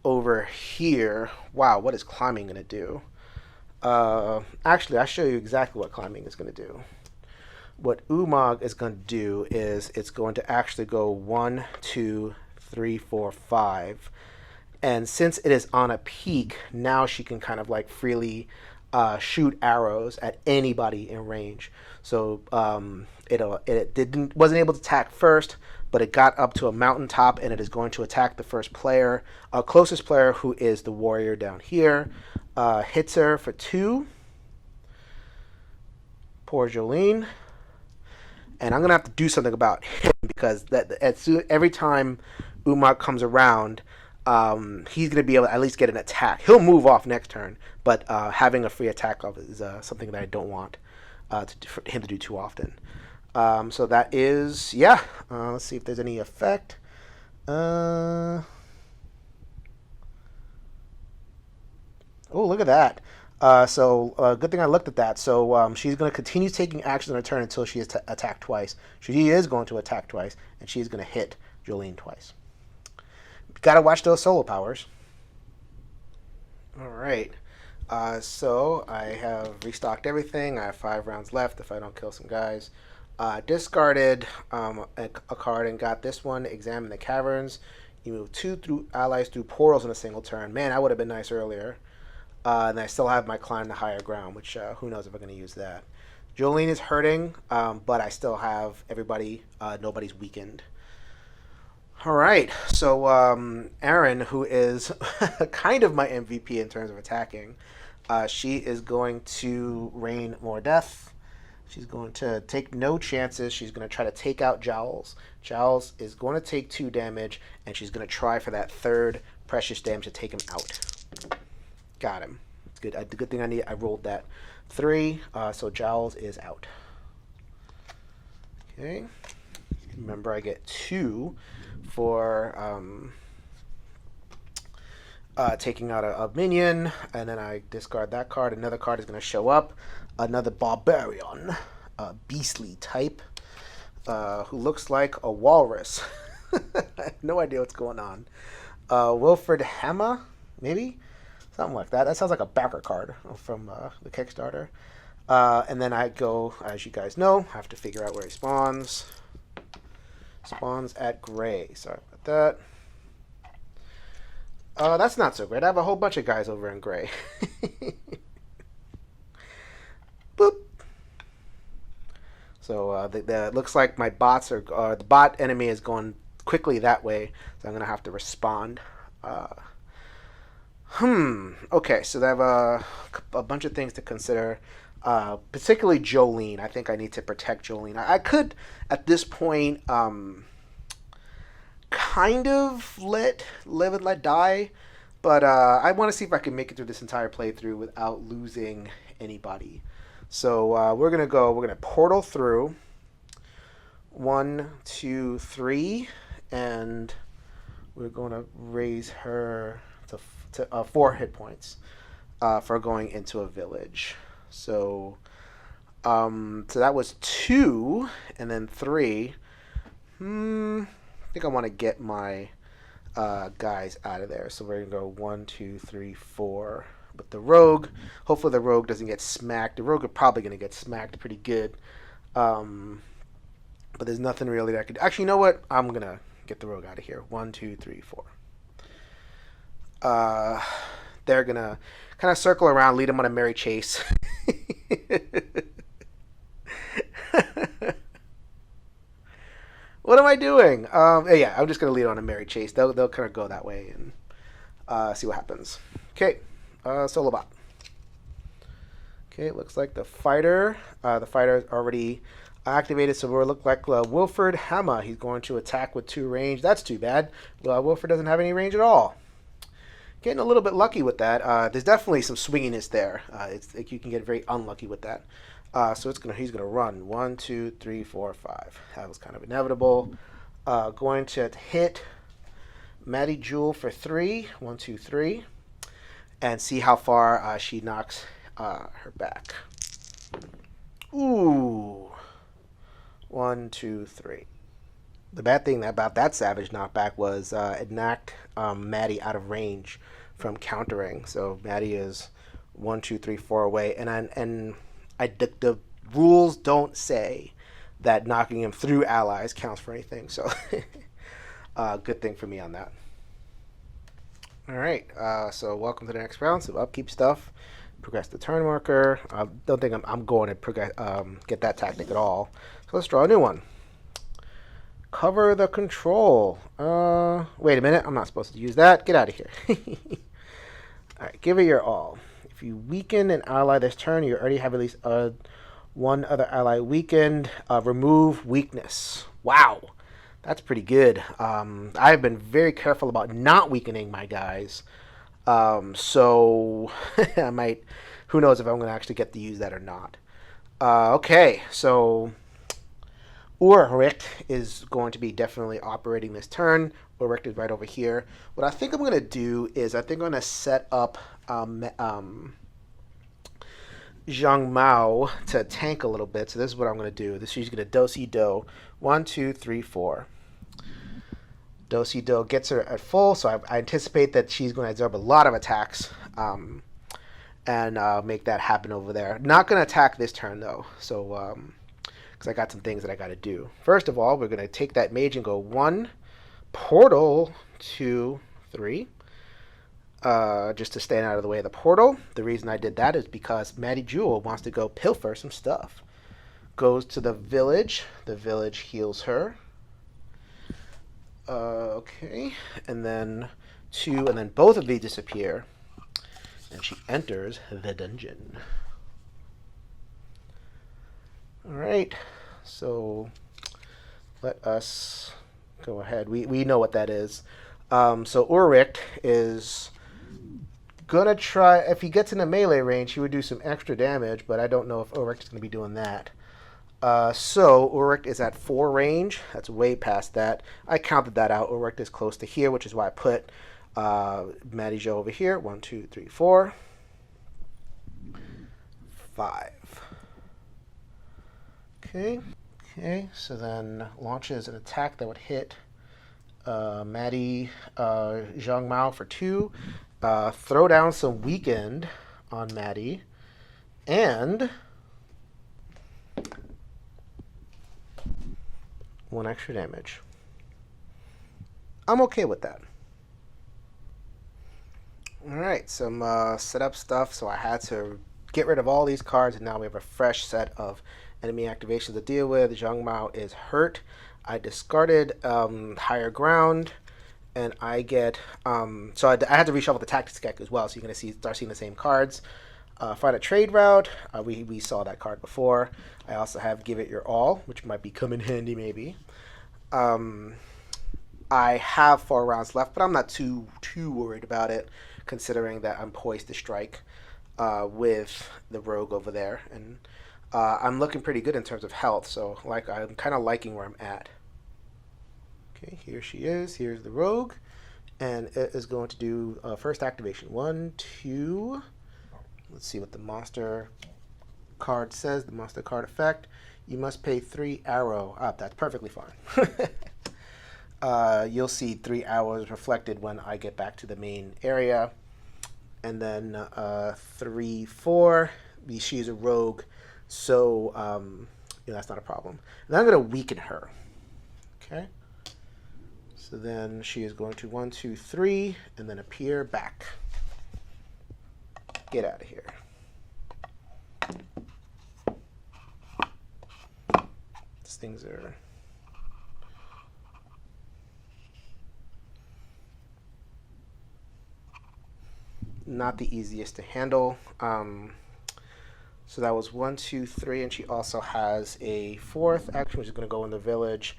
over here. Wow, what is climbing going to do? Actually, I'll show you exactly what climbing is going to do. What Umag is going to do is it's going to actually go 1, 2, 3, 4, 5. And since it is on a peak, now she can kind of like freely shoot arrows at anybody in range. So it wasn't able to attack first, but it got up to a mountaintop, and it is going to attack the first player, closest player, who is the warrior down here. Hits her for 2. Poor Jolene. And I'm gonna have to do something about him, because every time Umar comes around, he's gonna be able to at least get an attack. He'll move off next turn, but having a free attack off is something that I don't want for him to do too often. So that is, yeah. Let's see if there's any effect. Oh, look at that. Good thing I looked at that. So she's going to continue taking action on her turn until she has attacked twice. She is going to attack twice, and she's going to hit Jolene twice. Got to watch those solo powers. All right. So I have restocked everything. I have 5 rounds left if I don't kill some guys. Discarded a card and got this one. Examine the caverns. You move 2 allies through portals in a single turn. Man, that would have been nice earlier. And I still have my climb to higher ground, which who knows if I'm going to use that. Jolene is hurting, but I still have everybody. Nobody's weakened. All right, so Erin, who is kind of my MVP in terms of attacking, she is going to rain more death. She's going to take no chances. She's going to try to take out Jowls. Jowls is going to take 2 damage, and she's going to try for that 3rd precious damage to take him out. Got him. Good. The good thing I rolled that 3, so Jowls is out. Okay. Remember, I get 2 for taking out a minion, and then I discard that card. Another card is going to show up. Another barbarian, beastly type, who looks like a walrus. I have no idea what's going on. Wilfred Hammer, maybe? Something like that. That sounds like a backer card from the Kickstarter. And then I go, as you guys know, have to figure out where he spawns. Spawns at gray. Sorry about that. That's not so great. I have a whole bunch of guys over in gray. Boop. So looks like my bots are the bot enemy is going quickly that way. So I'm gonna have to respond. Okay, so they have a bunch of things to consider, particularly Jolene. I think I need to protect Jolene. I could, at this point, kind of live and let die, but I want to see if I can make it through this entire playthrough without losing anybody. So we're gonna portal through 1, 2, 3, and we're gonna raise her to 4 hit points for going into a village. So that was 2, and then 3. I think I want to get my guys out of there. So we're gonna go 1, 2, 3, 4. But the rogue, hopefully the rogue doesn't get smacked. The rogue are probably gonna get smacked pretty good. But there's nothing really that I could. Actually, you know what? I'm gonna get the rogue out of here. 1, 2, 3, 4. They're gonna kind of circle around, lead them on a merry chase. What am I doing? Yeah, I'm just gonna lead on a merry chase. They'll kind of go that way and see what happens. Okay, solo bot. Okay, it looks like the fighter is already activated, so we'll look like Wilfred Hammer. He's going to attack with 2 range. That's too bad. Wilfred doesn't have any range at all. Getting a little bit lucky with that. There's definitely some swinginess there. It's like you can get very unlucky with that. So he's gonna run 1, 2, 3, 4, 5. That was kind of inevitable. Going to hit Maddie Jewel for 3. 1, 2, 3, and see how far she knocks her back. Ooh, 1, 2, 3. The bad thing about that savage knockback was it knocked Maddie out of range from countering. So Maddie is 1, 2, 3, 4 away, and the rules don't say that knocking him through allies counts for anything. So good thing for me on that. All right, so welcome to the next round. Some upkeep stuff. Progress the turn marker. I don't think I'm going to progress, get that tactic at all. So let's draw a new one. Cover the control. Wait a minute. I'm not supposed to use that. Get out of here. Alright, give it your all. If you weaken an ally this turn, you already have at least one other ally weakened. Remove weakness. Wow. That's pretty good. I've been very careful about not weakening my guys. So I might, who knows if I'm going to actually get to use that or not. Okay, so Ulrich is going to be definitely operating this turn. Ulrich is right over here. What I think I'm going to do is I think I'm going to set up Zhang Mao to tank a little bit. So this is what I'm going to do. She's going to do-si-do. 1, 2, 3, 4. Do-si-do gets her at full, so I anticipate that she's going to absorb a lot of attacks and make that happen over there. Not going to attack this turn, though, so because I got some things that I got to do. First of all, we're going to take that mage and go 1, portal, 2, 3, just to stay out of the way of the portal. The reason I did that is because Maddie Jewel wants to go pilfer some stuff. Goes to the village. The village heals her. Okay, and then 2, and then both of these disappear, and she enters the dungeon. All right, so let us go ahead. We know what that is. So Ulrich is gonna try. If he gets in the melee range, he would do some extra damage, but I don't know if Ulrich is gonna be doing that. So Ulrich is at 4 range. That's way past that. I counted that out. Ulrich is close to here, which is why I put Maddie Jo over here. 1, 2, 3, 4, 5. Okay. Okay. So then launches an attack that would hit Maddie Zhang Mao for 2. Throw down some weakened on Maddie, and 1 extra damage. I'm okay with that. Alright, some setup stuff. So I had to get rid of all these cards, and now we have a fresh set of enemy activations to deal with. Zhang Mao is hurt. I discarded higher ground, and I get so I had to reshuffle the tactics deck as well. So you're going to start seeing the same cards. Find a trade route. We saw that card before. I also have Give It Your All, which might become in handy maybe. I have 4 rounds left, but I'm not too worried about it, considering that I'm poised to strike with the rogue over there, and I'm looking pretty good in terms of health. So I'm kind of liking where I'm at. Okay, here she is. Here's the rogue, and it is going to do first activation. 1, 2. Let's see what the monster card says. The monster card effect. You must pay 3 arrow. That's perfectly fine. You'll see 3 arrows reflected when I get back to the main area. And then 3, 4. She's a rogue, so that's not a problem. And then I'm going to weaken her. Okay. So then she is going to 1, 2, 3, and then appear back. Get out of here. These things are not the easiest to handle. So that was 1, 2, 3, and she also has a 4th action, which is going to go in the village.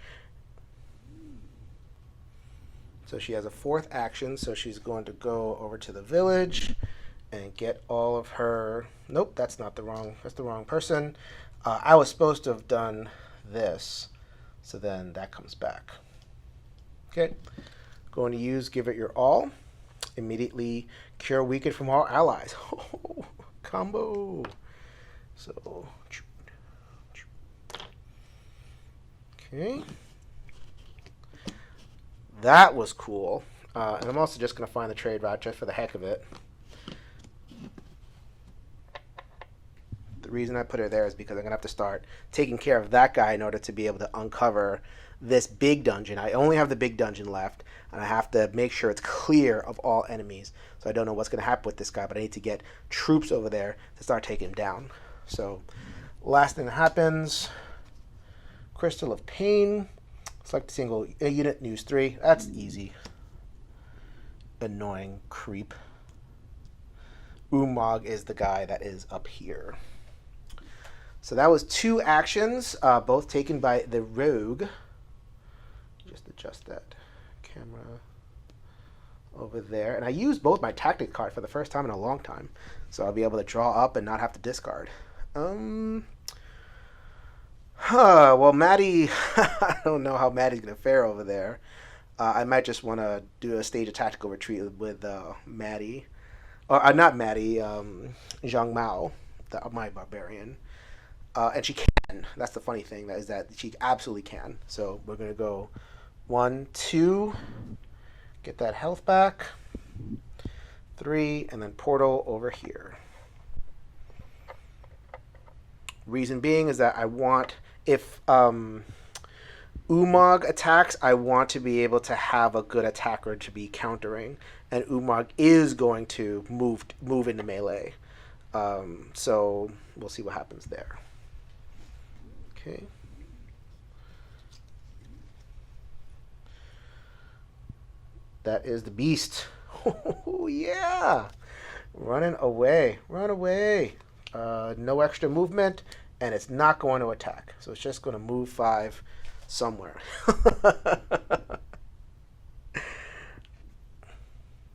So she has a 4th action, so she's going to go over to the village and get all of her. Nope, that's the wrong person. I was supposed to have done this, so then that comes back. Okay, going to use Give It Your All. Immediately cure weakened from all allies. Oh, combo. So, okay, that was cool. And I'm also just going to find the trade route just for the heck of it. The reason I put her there is because I'm going to have to start taking care of that guy in order to be able to uncover this big dungeon. I only have the big dungeon left, and I have to make sure it's clear of all enemies. So I don't know what's going to happen with this guy, but I need to get troops over there to start taking him down. So last thing that happens, Crystal of Pain. Select a single unit, use 3. That's easy. Annoying creep. Umag is the guy that is up here. So that was 2 actions, both taken by the rogue. Just adjust that camera over there. And I used both my tactic card for the first time in a long time. So I'll be able to draw up and not have to discard. Well, Maddie, I don't know how Maddie's going to fare over there. I might just want to do a stage of tactical retreat with Maddie. Or not Maddie, Zhang Mao, my barbarian. And she can. That's the funny thing, is that she absolutely can. So we're going to go 1, 2, get that health back, 3, and then portal over here. Reason being is that I want, if Umag attacks, I want to be able to have a good attacker to be countering, and Umag is going to move into melee. So we'll see what happens there. Okay. That is the beast. Oh yeah, running away, run away. No extra movement, and it's not going to attack. So it's just going to move 5 somewhere.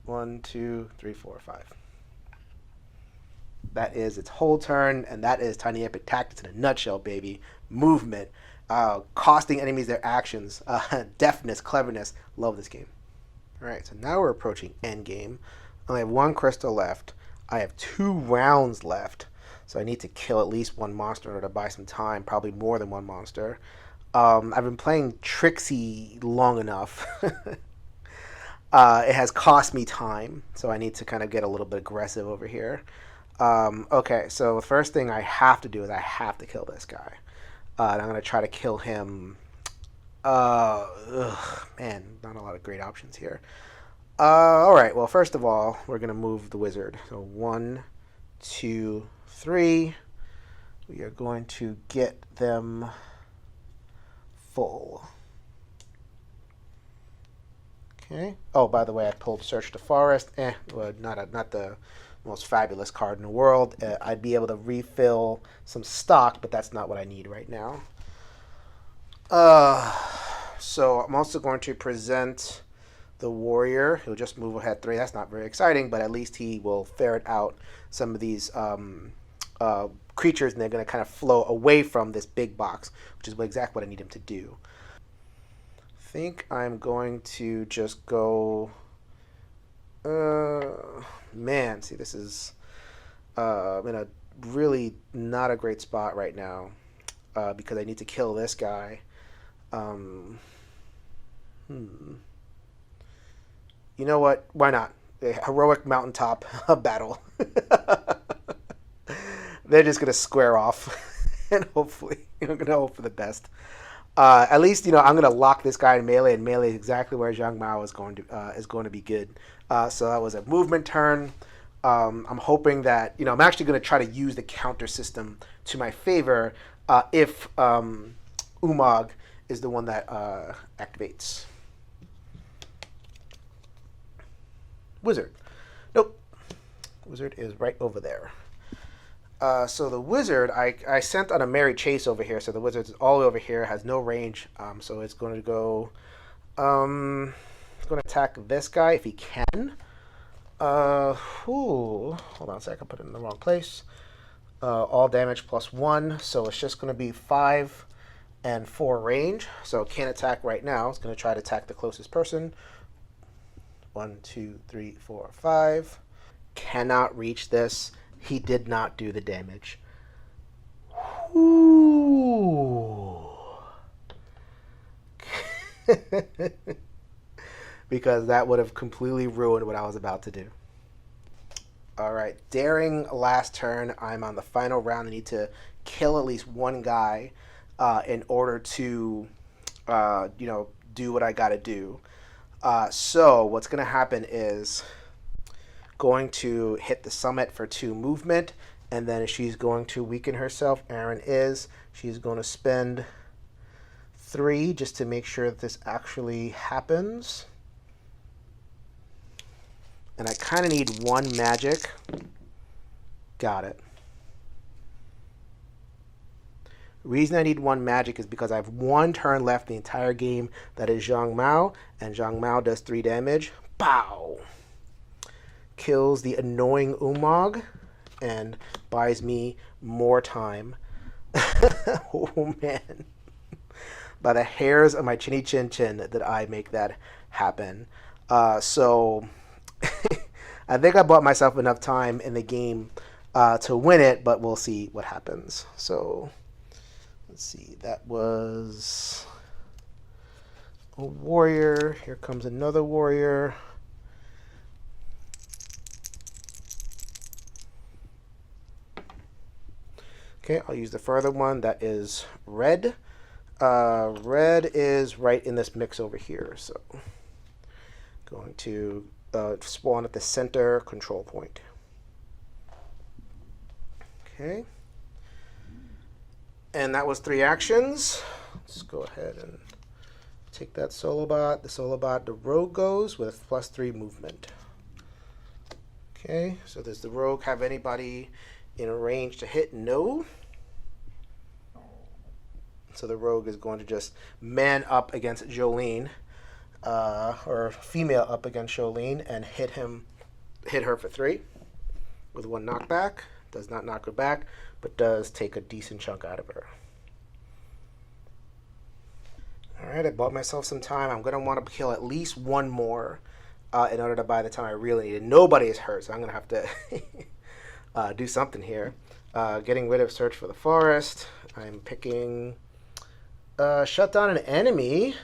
1, 2, 3, 4, 5. That is its whole turn, and that is Tiny Epic Tactics in a nutshell, baby. Movement, costing enemies their actions, deftness, cleverness. Love this game. All right, so now we're approaching end game. I only have 1 crystal left. I have 2 rounds left. So I need to kill at least 1 monster in order to buy some time, probably more than 1 monster. I've been playing Trixie long enough. It has cost me time, so I need to kind of get a little bit aggressive over here. Okay, so the first thing I have to do is I have to kill this guy. And I'm going to try to kill him. Man, not a lot of great options here. All right, well, first of all, we're going to move the wizard. So 1, 2, 3. We are going to get them full. Okay. Oh, by the way, I pulled Search the Forest. Well, not the most fabulous card in the world. I'd be able to refill some stock, but that's not what I need right now. So I'm also going to present the warrior. He'll just move ahead 3. That's not very exciting, but at least he will ferret out some of these creatures, and they're going to kind of flow away from this big box, which is exactly what I need him to do. I think I'm going to just go... man, see, this is in a really not a great spot right now, because I need to kill this guy. You know what? Why not? A heroic mountaintop battle. They're just going to square off, and hopefully, I'm going to hope for the best. At least, I'm going to lock this guy in melee, and melee is exactly where Zhang Mao is going to be good. So that was a movement turn. I'm hoping that, I'm actually going to try to use the counter system to my favor if Umag is the one that activates. Wizard. Nope. Wizard is right over there. So the wizard, I sent on a merry chase over here. So the wizard's all the way over here, has no range. So it's going to go... it's going to attack this guy if he can. Hold on a sec. I put it in the wrong place. All damage +1. So it's just going to be 5 and 4 range. So it can't attack right now. It's going to try to attack the closest person. 1, 2, 3, 4, 5. Cannot reach this. He did not do the damage. Ooh. Because that would have completely ruined what I was about to do. All right, daring last turn. I'm on the final round. I need to kill at least one guy in order to, do what I got to do. So what's going to happen is going to hit the summit for 2 movement, and then she's going to weaken herself. Aaron is. She's going to spend 3 just to make sure that this actually happens. And I kind of need 1 magic. Got it. The reason I need 1 magic is because I have 1 turn left in the entire game. That is Zhang Mao, and Zhang Mao does 3 damage. Pow! Kills the annoying Umag and buys me more time. Oh man. By the hairs of my chinny chin chin that I make that happen. So I think I bought myself enough time in the game to win it, but we'll see what happens. So let's see. That was a warrior. Here comes another warrior. Okay, I'll use the further one. That is red. Red is right in this mix over here. So going to spawn at the center control point. Okay. And that was 3 actions. Let's go ahead and take that solo bot. The solo bot, the rogue goes with +3 movement. Okay, so does the rogue have anybody in range to hit? No. So the rogue is going to just man up against Jolene, or female up against Jolene, and hit her for 3 with 1 knockback. Does not knock her back, but does take a decent chunk out of her. All right, I bought myself some time. I'm going to want to kill at least 1 more in order to buy the time I really need. Nobody is hurt, so I'm going to have to do something here. Getting rid of Search for the Forest. I'm picking shut down an enemy.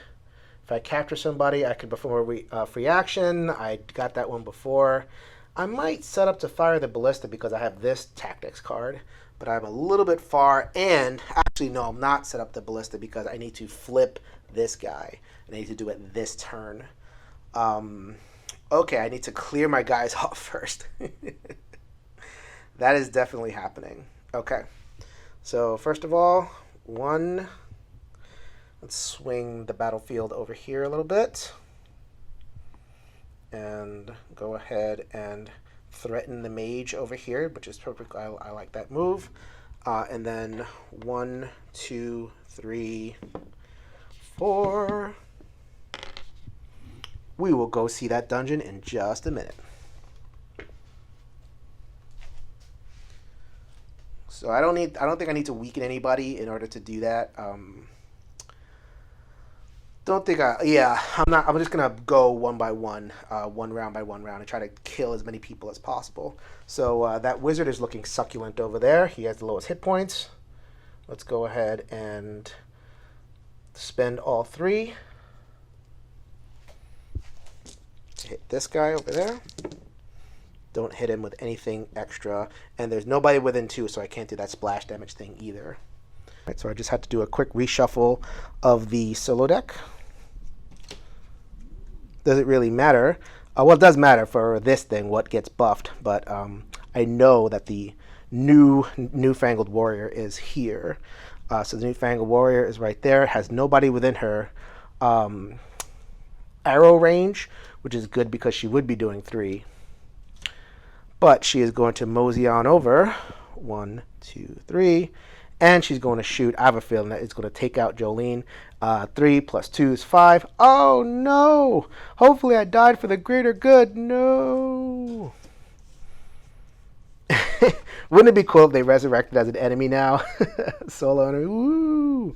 If I capture somebody, I could perform a free action. I got that one before. I might set up to fire the ballista because I have this tactics card, but I'm a little bit far. And actually, no, I'm not set up the ballista because I need to flip this guy. And I need to do it this turn. Okay, I need to clear my guys off first. That is definitely happening. Okay, so first of all, 1. Let's swing the battlefield over here a little bit. And go ahead and threaten the mage over here, which is perfect. I like that move. And then 1, 2, 3, 4. We will go see that dungeon in just a minute. So I don't think I need to weaken anybody in order to do that. I'm just gonna go 1 by 1, 1 round by 1 round, and try to kill as many people as possible. So that wizard is looking succulent over there. He has the lowest hit points. Let's go ahead and spend all 3 to hit this guy over there. Don't hit him with anything extra, and there's nobody within 2, so I can't do that splash damage thing either. Right, so I just had to do a quick reshuffle of the solo deck. Does it really matter? Well, it does matter for this thing what gets buffed, but I know that the newfangled warrior is here. So the newfangled warrior is right there. It has nobody within her arrow range, which is good because she would be doing 3. But she is going to mosey on over. 1, 2, 3. And she's going to shoot. I have a feeling that it's going to take out Jolene. 3 + 2 is 5. Oh, no. Hopefully I died for the greater good. No. Wouldn't it be cool if they resurrected as an enemy now? Solo enemy. Woo.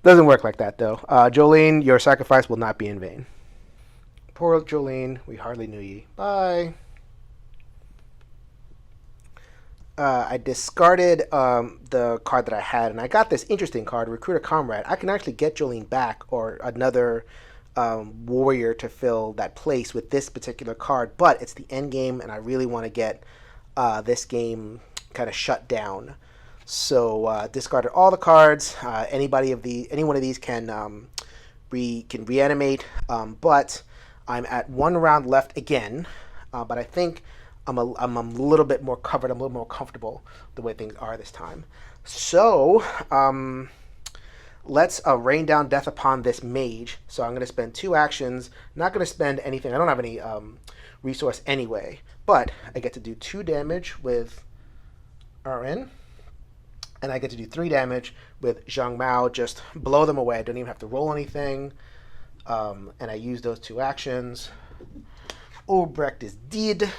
Doesn't work like that, though. Jolene, your sacrifice will not be in vain. Poor Jolene. We hardly knew ye. Bye. I discarded the card that I had, and I got this interesting card, Recruiter Comrade. I can actually get Jolene back or another warrior to fill that place with this particular card, but it's the end game, and I really want to get this game kind of shut down. So discarded all the cards. Any one of these can reanimate, but I'm at 1 round left again. But I think I'm a little bit more covered. I'm a little more comfortable the way things are this time. So let's rain down death upon this mage. So I'm going to spend 2 actions. Not going to spend anything. I don't have any resource anyway. But I get to do 2 damage with RN. And I get to do 3 damage with Zhang Mao. Just blow them away. I don't even have to roll anything. And I use those 2 actions. Obrecht is dead.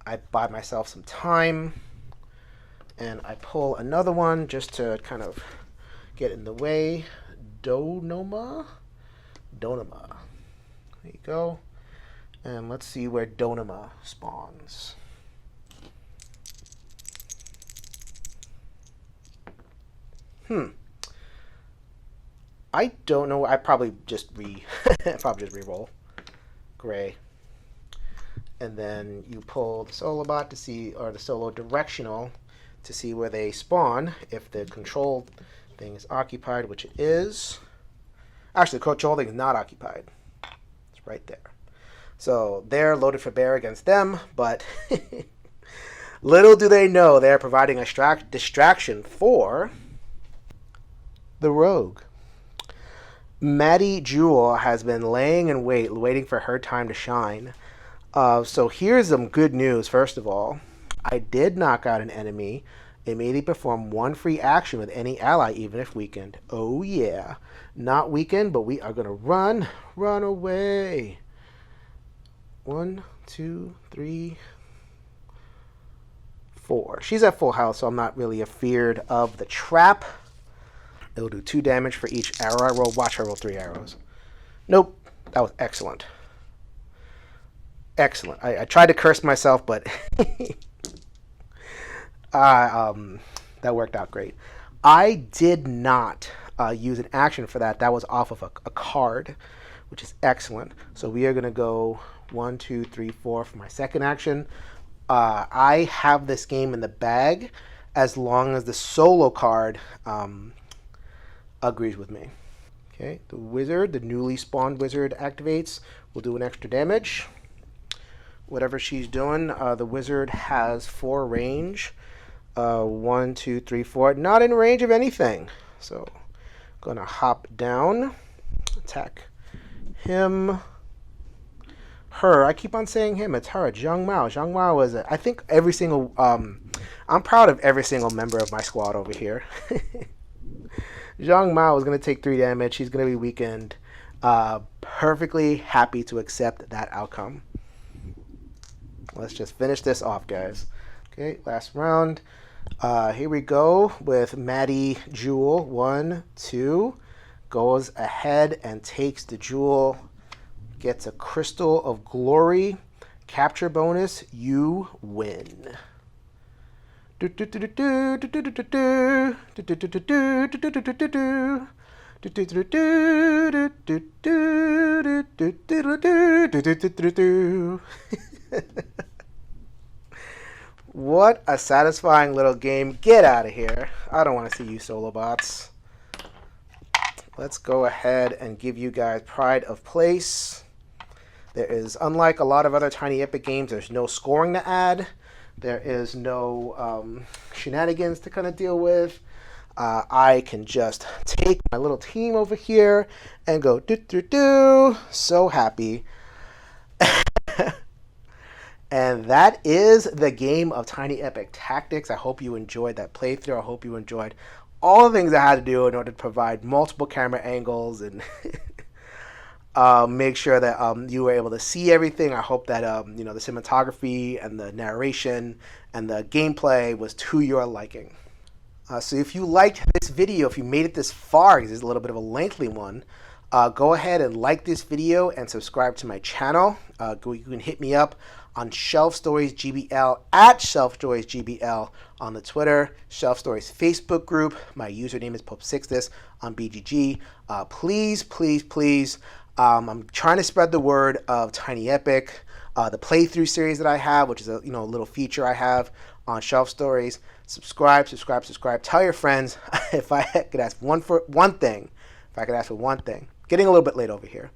I buy myself some time. And I pull another one just to kind of get in the way. Donoma. There you go. And let's see where Donoma spawns. I don't know. I probably just re-roll. Gray. And then you pull the solo bot to see, or the solo directional to see where they spawn if the control thing is occupied, which it is. Actually, the control thing is not occupied. It's right there. So they're loaded for bear against them, but little do they know they're providing a distraction for the rogue. Maddie Jewel has been laying in wait, waiting for her time to shine. So here's some good news. First of all, I did knock out an enemy. Immediately perform 1 free action with any ally, even if weakened. Oh yeah. Not weakened, but we are going to run away. 1, 2, 3, 4. She's at full health, so I'm not really afeared of the trap. It'll do 2 damage for each arrow I roll. Watch her roll 3 arrows. Nope. That was excellent. Excellent. I tried to curse myself, but that worked out great. I did not use an action for that. That was off of a card, which is excellent. So we are going to go 1, 2, 3, 4 for my second action. I have this game in the bag as long as the solo card agrees with me. Okay, the wizard, the newly spawned wizard activates. We'll do an extra damage. Whatever she's doing, the wizard has 4 range. 1, 2, 3, 4. Not in range of anything. So, gonna hop down, attack him. Her. I keep on saying him. It's her. Zhang Mao. Zhang Mao is. I think every single. I'm proud of every single member of my squad over here. Zhang Mao is gonna take 3 damage. She's gonna be weakened. Perfectly happy to accept that outcome. Let's just finish this off, guys. Okay, last round. Here we go with Maddie Jewel. 1, 2. Goes ahead and takes the jewel. Gets a Crystal of Glory. Capture bonus. You win. What a satisfying little game. Get out of here. I don't want to see you solo bots. Let's go ahead and give you guys pride of place. There is, unlike a lot of other Tiny Epic games, there's no scoring to add. There is no shenanigans to kind of deal with. I can just take my little team over here and go do. So happy. And that is the game of Tiny Epic Tactics. I hope you enjoyed that playthrough. I hope you enjoyed all the things I had to do in order to provide multiple camera angles and make sure that you were able to see everything. I hope that the cinematography and the narration and the gameplay was to your liking. So if you liked this video, if you made it this far, because it's a little bit of a lengthy one, go ahead and like this video and subscribe to my channel. You can hit me up on Shelf Stories GBL at Shelf Stories GBL on the Twitter, Shelf Stories Facebook group. My username is Pope Sixtus on BGG. Please I'm trying to spread the word of Tiny Epic, the playthrough series that I have, which is a little feature I have on Shelf Stories. Subscribe. Tell your friends. If I could ask for one thing, getting a little bit late over here.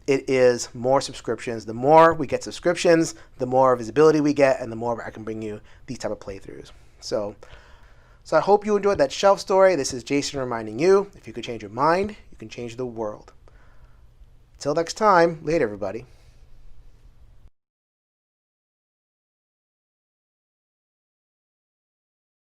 It is more subscriptions. The more we get subscriptions, the more visibility we get, and the more I can bring you these type of playthroughs. So I hope you enjoyed that Shelf Story. This is Jason reminding you, if you could change your mind, you can change the world. Till next time, later everybody.